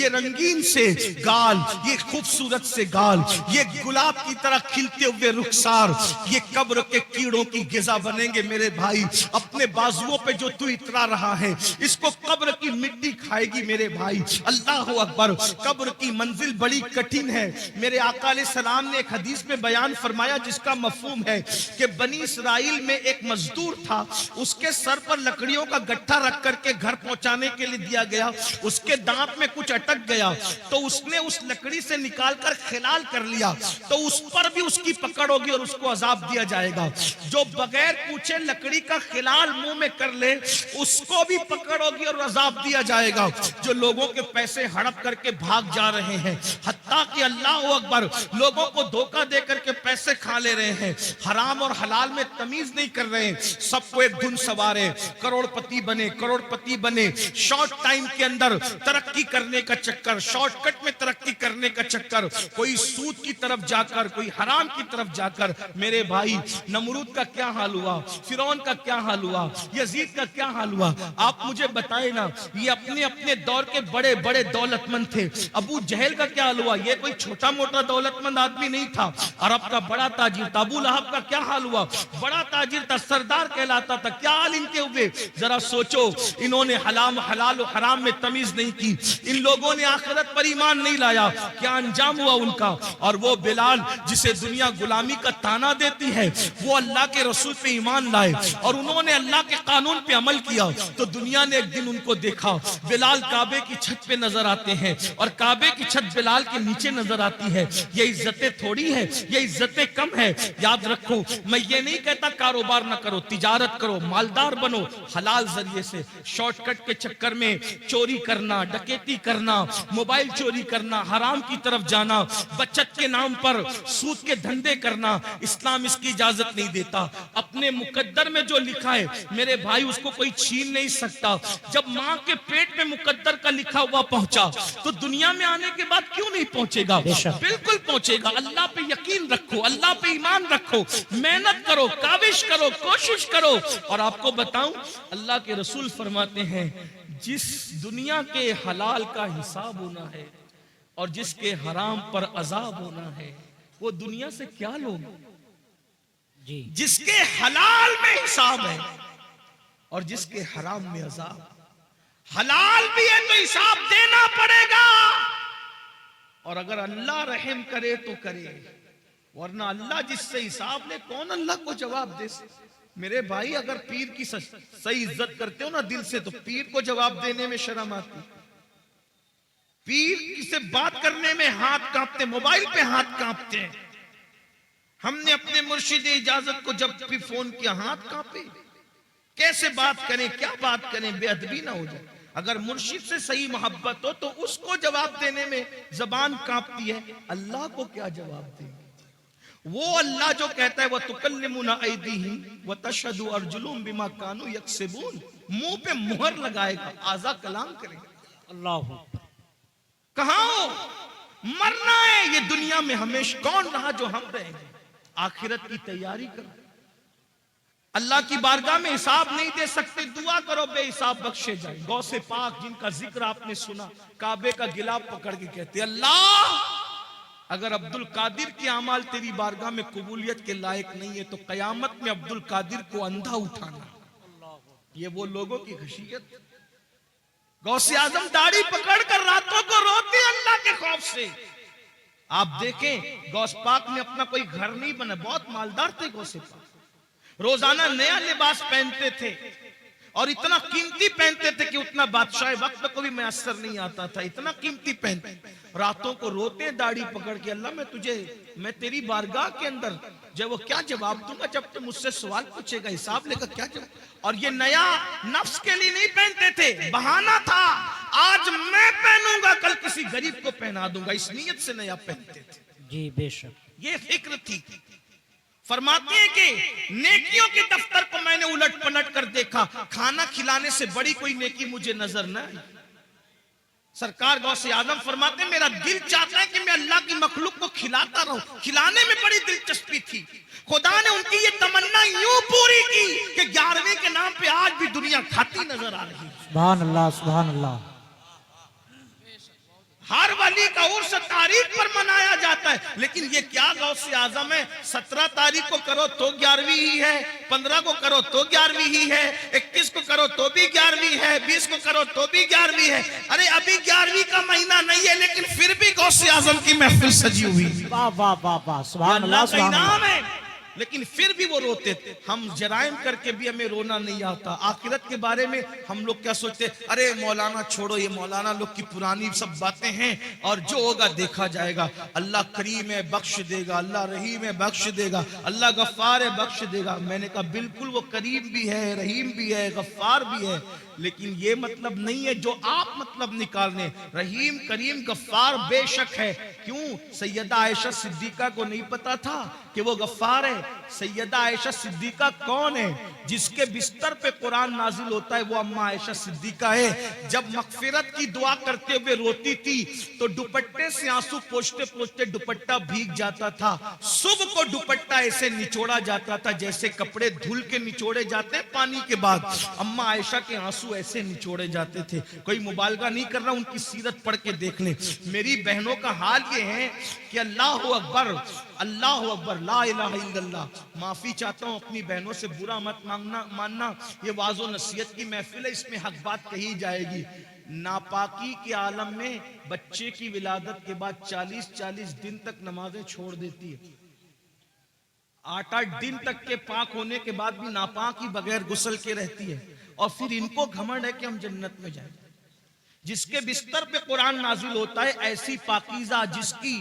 Speaker 1: रंगीन से गाल, ये खूबसूरत से गाल, ये गुलाब की तरह खिलते हुए रुखसार, ये कब्र के कीड़ों की गिजा बनेंगे मेरे भाई। अपने बाजुओं पे जो तू इतरा रहा है इसको कब्र की मिट्टी खाएगी मेरे भाई। अल्लाह अकबर। कब्र की मंजिल बड़ी कठिन है। मेरे आका अलैहिस्सलाम ने एक हदीस में बयान फरमाया जिसका मफहूम है कि बनी इसराइल में एक मजदूर था, उसके सर पर लकड़ियों का गट्ठा रख करके घर पहुंचाने के लिए दिया गया। उसके दांत में कुछ अटक गया तो उसने उस लकड़ी से निकालकर खिलाल कर लिया तो उस पर भी उसकी पकड़ होगी और उसको अजाब दिया जाएगा। जो बगैर पूछे लकड़ी का खिलाल मुंह में कर ले उसको भी पकड़ होगी और अजाब दिया जाएगा। जो लोगों के पैसे हड़प करके भाग जा रहे हैं, हत्ता कि अल्लाह अकबर, लोगों को धोखा दे करके पैसे खा ले रहे हैं, हराम और हलाल में तमीज नहीं कर रहे हैं, सबको एक धुन सवारे, करोड़पति बने, शॉर्ट टाइम के अंदर तरक्की करने का चक्कर, शॉर्टकट में तरक्की करने का चक्कर, कोई सूद की तरफ जाकर, कोई हराम की तरफ जाकर। मेरे भाई, नमरूद का क्या हाल हुआ, फिरौन का क्या हाल हुआ, यजीद का क्या हाल हुआ, आप मुझे बताए ना। ये अपने अपने दौर के बड़े बड़े दौलतमंद थे। अबू जहल का क्या हाल हुआ, ये कोई छोटा मोटा दौलतमंद आदमी नहीं था, अरब का बड़ा ताजिर था। अबू लहब का क्या हाल हुआ, बड़ा ताजिर था, सरदार कहलाता था, क्या हाल इनके हुए। जरा सोचो, इन्होंने हलाल और हराम में तमीज नहीं की, इन लोगों ने आखिरत पर ईमान नहीं लाया, क्या अंजाम हुआ उनका। और वो बिलाल जिसे दुनिया गुलामी का ताना देती है, वो अल्लाह के रसूल पे ईमान लाए और उन्होंने अल्लाह के कानून पे अमल किया तो दुनिया ने एक दिन उनको देखा। बिलाल काबे की छत पे नजर आते हैं और काबे की छत बिलाल के नीचे नजर आती है। ये इज्जतें थोड़ी है, ये इज्जतें कम है। याद रखो, मैं ये नहीं कहता कारोबार ना करो, तिजारत करो, मालदार बनो हलाल जरिए से। शॉर्टकट के चक्कर में चोरी करना, डकैती करना, मोबाइल चोरी करना, हराम की तरफ जाना, बचत के नाम पर सूद के धंधे करना, इस्लाम इसकी इजाजत नहीं देता। अपने मुकद्दर में जो लिखा है मेरे भाई, उसको कोई छीन नहीं सकता। जब माँ के पेट में मुकद्दर का लिखा हुआ पहुंचा तो दुनिया में आने के बाद क्यों नहीं पहुंचेगा? बिल्कुल पहुंचेगा। अल्लाह पे यकीन रखो, अल्लाह पे ईमान रखो, मेहनत करो, काविश करो, कोशिश करो। और आपको बताऊं, अल्लाह के रसूल फरमाते हैं, जिस दुनिया के हलाल का हिसाब होना है और जिसके हराम पर अजाब होना है, वो दुनिया से क्या लोग जी। जिसके हलाल में हिसाब है और जिसके हराम में अजाब। हलाल भी है तो हिसाब देना पड़ेगा, और अगर अल्लाह रहम करे तो करे, वरना अल्लाह जिससे हिसाब ले, कौन अल्लाह को जवाब दे। मेरे भाई, अगर पीर की सही इज्जत करते हो ना दिल से, तो पीर को जवाब देने में शर्म आती। पीर से बात करने में हाथ कांपते, मोबाइल पे हाथ कांपते हैं। हमने अपने मुर्शिद इजाजत को जब भी फोन किया, हाथ कांपे। कैसे बात करें, क्या बात करें, बेअदबी ना हो जाए। अगर मुर्शिद से सही मोहब्बत हो तो उसको जवाब देने में जबान कांपती है, अल्लाह को क्या जवाब देंगे। वो अल्लाह जो कहता है, वह तुकल्लिमुना ऐदीहिम व तशहदु अर्जुलुहुम बिमा कानू यक्सिबून, मुंह पे मुहर लगाएगा, आजा कलाम करेगा। अल्लाह कहां हो, मरना है ये दुनिया में हमेशा, कौन रहा जो हम रहेंगे। आखिरत की तैयारी करो, अल्लाह की बारगाह में हिसाब नहीं दे सकते, दुआ करो बेहिसाब बख्शे जाए। गौसे पाक जिनका जिक्र आपने सुना, काबे का गिलाफ पकड़ के कहते, अल्लाह अगर अब्दुल कादिर के अमाल तेरी बारगाह में कबूलियत के लायक नहीं है तो कयामत में अब्दुल कादिर को अंधा उठाना। ये वो लोगों की खशियत। गौसे आजम दाढ़ी पकड़कर रातों को रोते अल्लाह के खौफ से। आप देखें, गौस पाक ने अपना कोई घर नहीं बना, बहुत मालदार थे गौसे पाक, रोजाना नया लिबास पहनते थे और इतना कीमती पहनते थे कि उतना बादशाह वक्त को भी मैसर नहीं आता था, इतना कीमती पहनते। रातों को रोते दाढ़ी पकड़ के, अल्लाह मैं तेरी बारगाह के अंदर जब वो क्या जवाब दूंगा, जब तुम मुझसे सवाल पूछेगा, हिसाब लेकर क्या जवाब। और ये नया नफ्स के लिए नहीं पहनते थे, बहाना था, आज मैं पहनूंगा कल किसी गरीब को पहना दूंगा, इस नीयत से नया पहनते थे। जी बेशक, ये फिक्र थी। फरमाते हैं कि नेकियों के दफ्तर को मैंने उलट पलट कर देखा, खाना खिलाने से बड़ी कोई नेकी मुझे नजर न आई। सरकार गौसे आजम फरमाते हैं, मेरा दिल चाहता है कि मैं अल्लाह की मखलूक को खिलाता रहूं। खिलाने में बड़ी दिलचस्पी थी। खुदा ने उनकी ये तमन्ना यूं पूरी की कि 11वें के नाम पे आज भी दुनिया खाती नजर आ रही है। सुभान अल्लाह, सुभान अल्लाह। हर वली का उर्स तारीख पर मनाया जाता है, लेकिन ये क्या गौसे आजम है, 17 तारीख को करो तो 11वीं ही है, 15 को करो तो 11वीं ही है, 21 को करो तो भी 11वीं है, 20 को करो तो भी 11वीं है। अरे अभी 11वीं का महीना नहीं है, लेकिन फिर भी गौसे आजम की महफिल सजी हुई। वाह वाह वाह वाह, सुभान अल्लाह, सुभान अल्लाह। लेकिन फिर भी वो रोते थे। हम जराइम करके भी हमें रोना नहीं आता। आखिरत के बारे में हम लोग क्या सोचते, अरे मौलाना छोड़ो, ये मौलाना लोग की पुरानी सब बातें हैं और जो होगा देखा जाएगा। अल्लाह करीम है, बख्श देगा, अल्लाह रहीम है, बख्श देगा, अल्लाह गफ्फार है, बख्श देगा। मैंने कहा बिल्कुल वो करीम भी है, रहीम भी है, गफ्फार भी है, लेकिन ये मतलब नहीं है जो आप मतलब निकालने। रहीम, करीम, गफ्फार बेशक है। क्यों? सैयदा आयशा सिद्दीका को नहीं पता था कि वो गफ्फार है? सैयदा आयशा सिद्दीका कौन है? जिसके बिस्तर पे कुरान नाजिल होता है वो अम्मा आयशा सिद्दीका है। जब मगफिरत की दुआ करते हुए रोती थी तो दुपट्टे से आंसू पोंछते पोंछते दुपट्टा भीग जाता था। सुबह को दुपट्टा ऐसे निचोड़ा जाता था जैसे कपड़े धुल के निचोड़े जाते पानी के बाद। अम्मा आयशा के आंसू ऐसे निचोड़े जाते थे। कोई मुबालगा नहीं कर रहा, उनकी सीरत पढ़ के देख लें। मेरी बहनों का हाल ये है कि अल्लाह अकबर, अल्लाह अकबर, ला इलाहा इल्लल्लाह। माफी चाहता हूं, अपनी बहनों से बुरा मत मानना। ये वाज़ो नसीहत की महफिल है, इसमें हक बात कही जाएगी। नापाकी के आलम में बच्चे की विलादत के बाद 40-40 दिन तक नमाजें छोड़ देती है। 8-8 दिन तक के पाक होने के बाद भी नापाक ही बगैर गुस्ल के रहती है। और फिर इनको घमंड है कि हम जन्नत में जाएंगे। जिसके बिस्तर पे कुरान नाजिल होता है, ऐसी पाकीज़ा जिसकी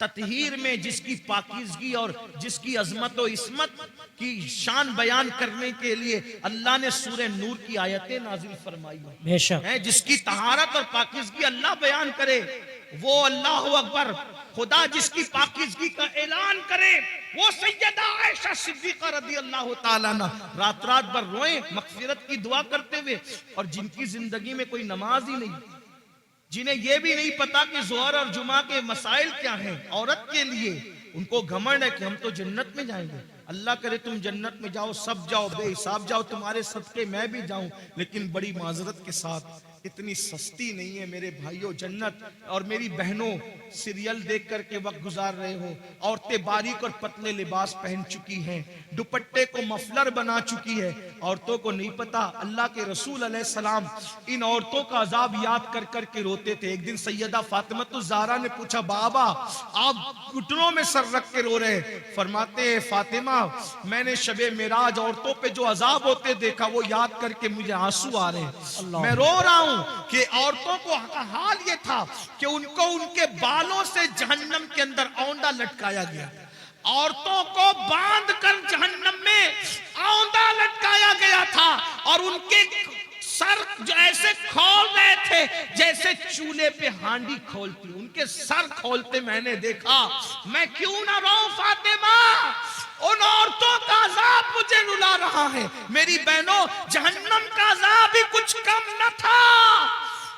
Speaker 1: ततहीर में, जिसकी पाकीज़गी और जिसकी अजमत और इस्मत की शान बयान करने के लिए अल्लाह ने सूरह नूर की आयतें नाजिल फरमाई है। जिसकी तहारत और पाकीज़गी अल्लाह बयान करे, वो अल्लाह अकबर। खुदा जिसकी पाकीज़गी का ऐलान करे, वो सैयदा आयशा सिद्दीका रज़ी अल्लाह ताला अन्हा रात रात भर रोए मग़फ़िरत की दुआ करते हुए। और जिनकी जिंदगी में कोई नमाज ही नहीं, जिन्हें यह भी नहीं पता कि ज़ोहर और जुमा के मसाइल क्या हैं औरत के लिए, उनको घमंड है कि हम तो जन्नत में जाएंगे। अल्लाह करे तुम जन्नत में जाओ, सब जाओ, बेहिसाब जाओ, तुम्हारे सदके मैं भी जाऊं। लेकिन बड़ी माजरत के साथ, इतनी सस्ती नहीं है मेरे भाइयों जन्नत। और मेरी बहनों सीरियल देख करके वक्त गुजार रहे हो, औरतें बारीक और पतले लिबास पहन चुकी हैं, दुपट्टे को मफलर बना चुकी है। औरतों को नहीं पता अल्लाह के रसूल अलैहिस्सलाम इन औरतों का अजाब याद कर कर के रोते थे। एक दिन सैयदा फातिमतुज़ ज़हरा ने पूछा, बाबा आप घुटनों में सर रख के रो रहे? फरमाते हैं, फातिमा मैंने शबे मेराज औरतों पे जो अजाब होते देखा, वो याद करके मुझे आंसू आ रहे हैं। मैं रो रहा हूं कि औरतों को हाल ये था कि उनको उनके बालों से जहन्नम के अंदर औंधा लटकाया गया। औरतों को बांध कर जहन्नम में औंधा लटकाया गया था और उनके सर जो ऐसे खोल रहे थे जैसे चूल्हे पे हांडी खोलती, उनके सर खोलते मैंने देखा। मैं क्यों ना रोऊं फातिमा, उन औरतों का अजाब मुझे रुला रहा है। मेरी बहनों, जहन्नम का अजाब भी कुछ कम न था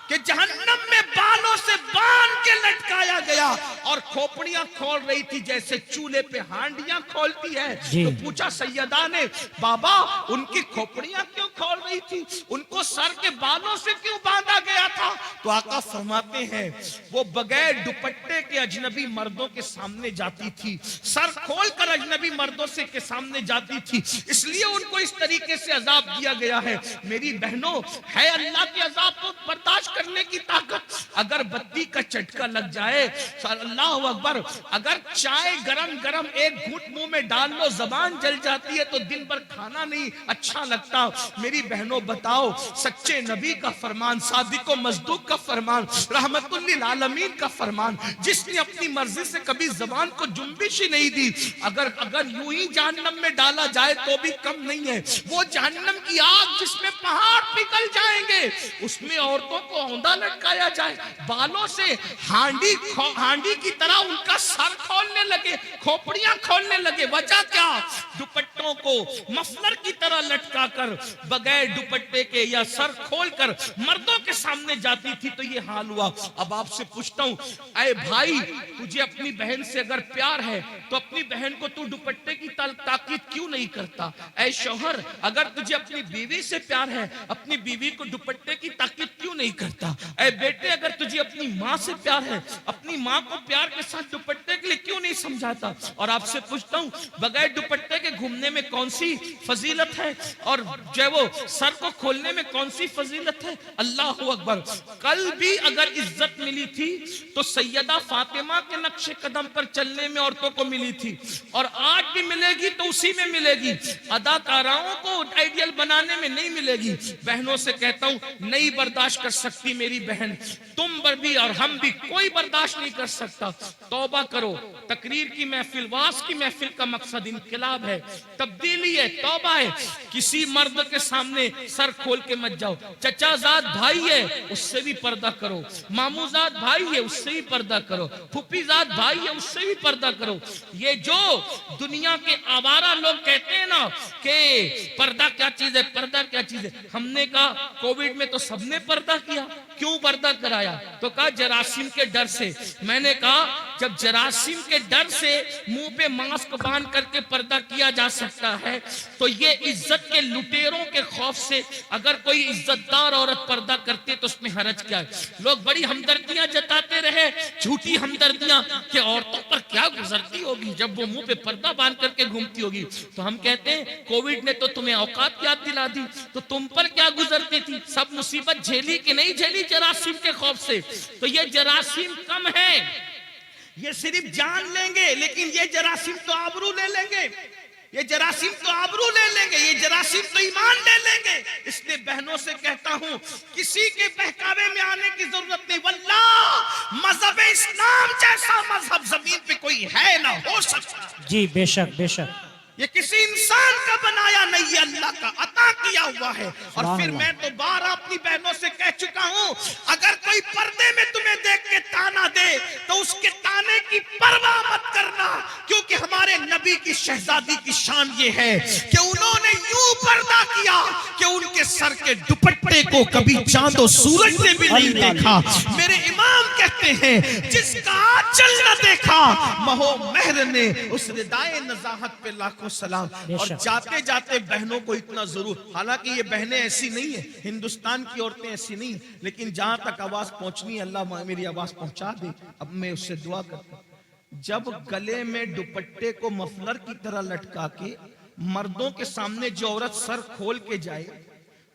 Speaker 1: कि जहन्नम में बालों से बांध के लटकाया गया और खोपड़ियां खोल रही थी जैसे चूल्हे पे हांडियां खोलती है। तो पूछा सैयदा ने, बाबा उनकी खोपड़ियां क्यों खोल रही थी, उनको सर के बालों से क्यों बांधा गया था? तो आका फरमाते हैं, वो बगैर दुपट्टे के अजनबी मर्दों के सामने जाती थी, सर खोल कर अजनबी मर्दों से के सामने जाती थी, इसलिए उनको इस तरीके से अजाब दिया गया है। मेरी बहनों, है अल्लाह के अजाब को बर्दाश्त करने की ताकत। अगर बत्ती का झटका लग जाए, अल्लाह अकबर, अगर चाय गरम गरम एक घूंट मुंह में डाल लो, जबान जल जाती है तो दिन भर खाना नहीं अच्छा लगता। मेरी बहनों बताओ, सच्चे नबी का फरमान, सादिको मजदूक का फरमान, रहमतुल लिल आलमीन का फरमान, जिसने अपनी मर्जी से कभी जबान को जुम्बिश ही नहीं दी, अगर यूं ही जहन्नम में डाला जाए तो भी कम नहीं है। वो जहन्नम की आग जिसमें पहाड़ पिघल जाएंगे, उसमें औरतों को औंधा लटकाया जाए, बालों से हांडी की तरह उनका सर खोलने लगे, खोपड़ियां खोलने लगे। वजह क्या? दुपट्टों को मफलर की तरह लटकाकर बगैर दुपट्टे के या सर खोलकर मर्दों के सामने जाती थी, तो ये हाल हुआ। अब आपसे पूछता हूं, ऐ भाई, तुझे अपनी बहन से अगर प्यार है तो अपनी बहन को तू दुपट्टे की ताकीद क्यों नहीं करता? ऐ शौहर, अगर तुझे अपनी बीवी से प्यार है, अपनी बीवी को दुपट्टे की ताकीद क्यों नहीं करता? ऐ बेटे, अगर तुझे अपनी माँ से प्यार है, अपनी माँ को प्यार के साथ दुपट्टे के लिए क्यों नहीं समझाता। और आपसे पूछता हूं, बगैर दुपट्टे के घूमने में कौन सी फजीलत है, और जो है वो सर को खोलने में कौन सी फजीलत है? अल्लाह अकबर। कल भी अगर इज्जत मिली थी तो सैयदा फातिमा के नक्शे कदम पर चलने में औरतों को मिली थी, और आज भी मिलेगी तो उसी में मिलेगी। अदाकाराओं को आइडियल बनाने में नहीं मिलेगी। बहनों से कहता हूं, नहीं बर्दाश्त कर सकती मेरी बहन, तुम पर भी और हम भी, कोई बर्दाश्त नहीं कर सकता। तौबा करो। तकरीर की महफिल, वास की महफिल का मकसद इनकलाब है, तब्दीली है, तौबा है। किसी मर्द के सामने सर खोल के मत जाओ। चचाजाद भाई है, उससे भी पर्दा करो। मामूजाद भाई है, उससे भी पर्दा करो। फुफीजाद भाई है, उससे भी पर्दा करो। ये जो दुनिया के आवारा लोग कहते हैं ना कि पर्दा क्या चीज है, पर्दा क्या चीज है, हमने कहा कोविड में तो सबने पर्दा किया। क्यों पर्दा कराया? तो कहा जरासीम के डर से। मैंने कहा जब जरासीम के डर से मुंह पे मास्क बांध करके पर्दा किया जा सकता है, तो ये इज्जत के लुटेरों के खौफ से अगर कोई इज्जतदार औरत पर्दा करती है तो उसमें हरज क्या है? लोग बड़ी हमदर्दियां जताते रहे, झूठी हमदर्दियां, कि औरतों पर क्या गुजरती होगी जब वो मुंह पे पर्दा बांध करके घूमती होगी। तो हम कहते हैं कोविड ने तो तुम्हें औकात याद दिला दी, तो तुम पर क्या गुजरती थी? सब मुसीबत झेली कि नहीं झेली जरासीम के खौफ से? तो ये जरासीम कम है, ये सिर्फ जान लेंगे, लेकिन ये जरासीम तो आबरू ले लेंगे, ये जरासीम तो आबरू ले लेंगे, ये जरासीम तो ईमान ले लेंगे। इसलिए बहनों से कहता हूं, किसी के बहकावे में आने की जरूरत नहीं। वल्लाह मजहब इस्लाम जैसा मजहब जमीन पे कोई है ना हो सकता।
Speaker 2: जी बेशक बेशक।
Speaker 1: ये किसी इंसान का बनाया नहीं, ये अल्लाह का अता किया हुआ है। और फिर मैं तो बार अपनी बहनों से कह चुका हूं, अगर कोई पर्दे में तुम्हें देख के ताना दे तो उसके ताने की परवाह मत करना, क्योंकि हमारे नबी की शहजादी की शान ये है कि उन्होंने यूं पर्दा किया कि उनके सर के दुपट्टे को कभी चांद और सूरज ने भी नहीं देखा। मेरे इमाम कहते हैं, जिसका आंचल न देखा महो महर ने, उस रिदाए नजाहत पे लाखों सलाम। और जाते जाते बहनों को इतना जरूर, हालांकि ये बहनें ऐसी नहीं है, हिंदुस्तान की औरतें ऐसी नहीं, लेकिन जहां तक आवाज पहुंचनी है अल्लाह मेरी आवाज पहुंचा दे। अब मैं उससे दुआ करता हूं, जब गले में दुपट्टे को मफलर की तरह लटका के मर्दों के सामने जो औरत सर खोल के जाए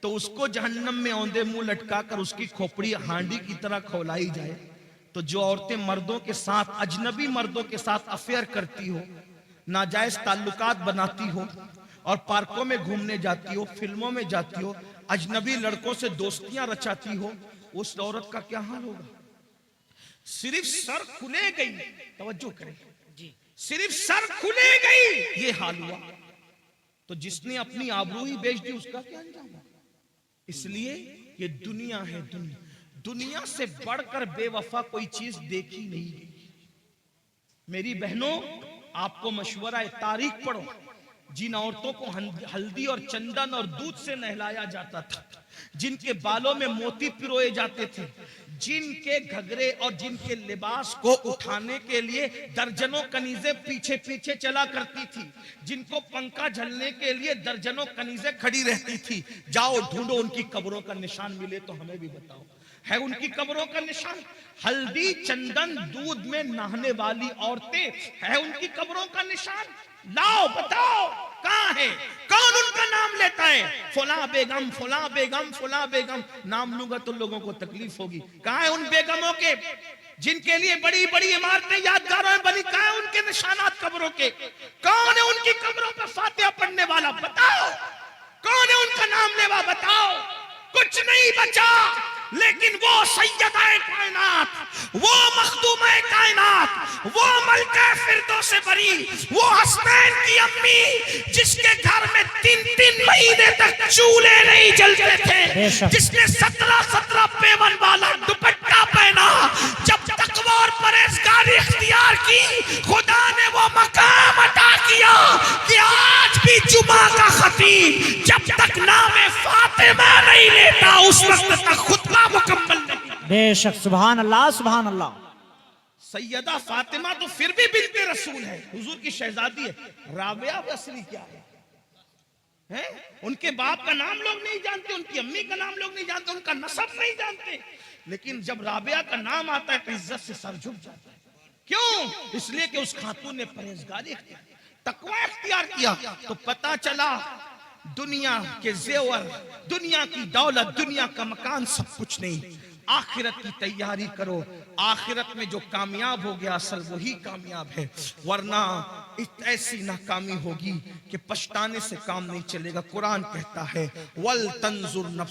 Speaker 1: तो उसको जहन्नम में औंधे मुंह लटका कर उसकी खोपड़ी हांडी की तरह खौलाई जाए, तो जो औरतें मर्दों के साथ, अजनबी मर्दों के साथ अफेयर करती हो, नाजायज ताल्लुकात बनाती हो और पार्कों में घूमने जाती हो, फिल्मों में जाती हो, अजनबी लड़कों से दोस्तियां रचाती हो, उस औरत का क्या हाल होगा? सिर्फ सर खुले गई, तवज्जो करें जी, सिर्फ सर खुले गई ये हाल हुआ, तो जिसने अपनी आबरू ही बेच दी उसका क्या अंजाम होगा? इसलिए ये दुनिया है, दुनिया से बढ़कर बेवफा कोई चीज देखी नहीं गई। मेरी बहनों, आपको मशवरा है, तारीख पढ़ो। जिन औरतों को हल्दी और चंदन और दूध से नहलाया जाता था, जिनके बालों में मोती पिरोए जाते थे, जिनके घघरे और जिनके लिबास को उठाने के लिए दर्जनों कनीजें पीछे पीछे चला करती थी, जिनको पंखा झलने के लिए दर्जनों कनीजें खड़ी रहती थी, जाओ ढूंढो उनकी कब्रों का निशान, मिले तो हमें भी बताओ, है उनकी कब्रों का निशान? हल्दी चंदन दूध में नहाने वाली औरतें, है उनकी कब्रों का निशान? लाओ बताओ कहां है? कौन उनका नाम लेता है? फला बेगम, फला बेगम, फला बेगम। नाम लूंगा तो लोगों को तकलीफ होगी। कहां है उन बेगमों के जिनके लिए बड़ी बड़ी इमारतें यादगारों में बनी? कहां है उनके निशानात कब्रों के? कौन है उनकी कब्रों पर फातिहा पढ़ने वाला? बताओ कौन है उनका नाम लेवा? बताओ। कुछ नहीं बचा, लेकिन वो सैयदाए कायनात, वो मखदूमे कायनात, वो मलका फिरदौस बरी, वो हसनैन की अम्मी, जिसके घर में 3-3 महीने तक चूल्हे नहीं जलते थे, जिसने 17-17 पेवन वाला दुपट्टा पहना, जब तकवा और परहेजगारी इख्तियार की, खुदा ने वो मकाम अता किया कि आज भी जुमा का खतीब जब तक नाम फातिमा नहीं लेता उस वक्त तक खुतबा मुकम्मल नहीं। बेशक, सुभान अल्लाह, सुभान अल्लाह। सैयदा फातिमा तो फिर भी बिन्ते रसूल है, हुजूर की शहजादी है। राबिया असली क्या है? उनके बाप का नाम लोग नहीं जानते, उनकी अम्मी का नाम लोग नहीं जानते, उनका नसब नहीं जानते, लेकिन जब राबिया का नाम आता है तो इज्जत से सर झुक जाता है। क्यों? इसलिए कि उस खातून ने परहेजगारी तकवा इख्तियार किया। तो पता चला दुनिया के जेवर, दुनिया की दौलत, दुनिया का मकान सब कुछ नहीं, आखिरत की तैयारी करो। आखिरत में जो कामयाब हो गया असल वही कामयाब है, वरना ऐसी नाकामी होगी कि पछताने से काम नहीं चलेगा। कुरान कहता है वल तंजुर नफ्स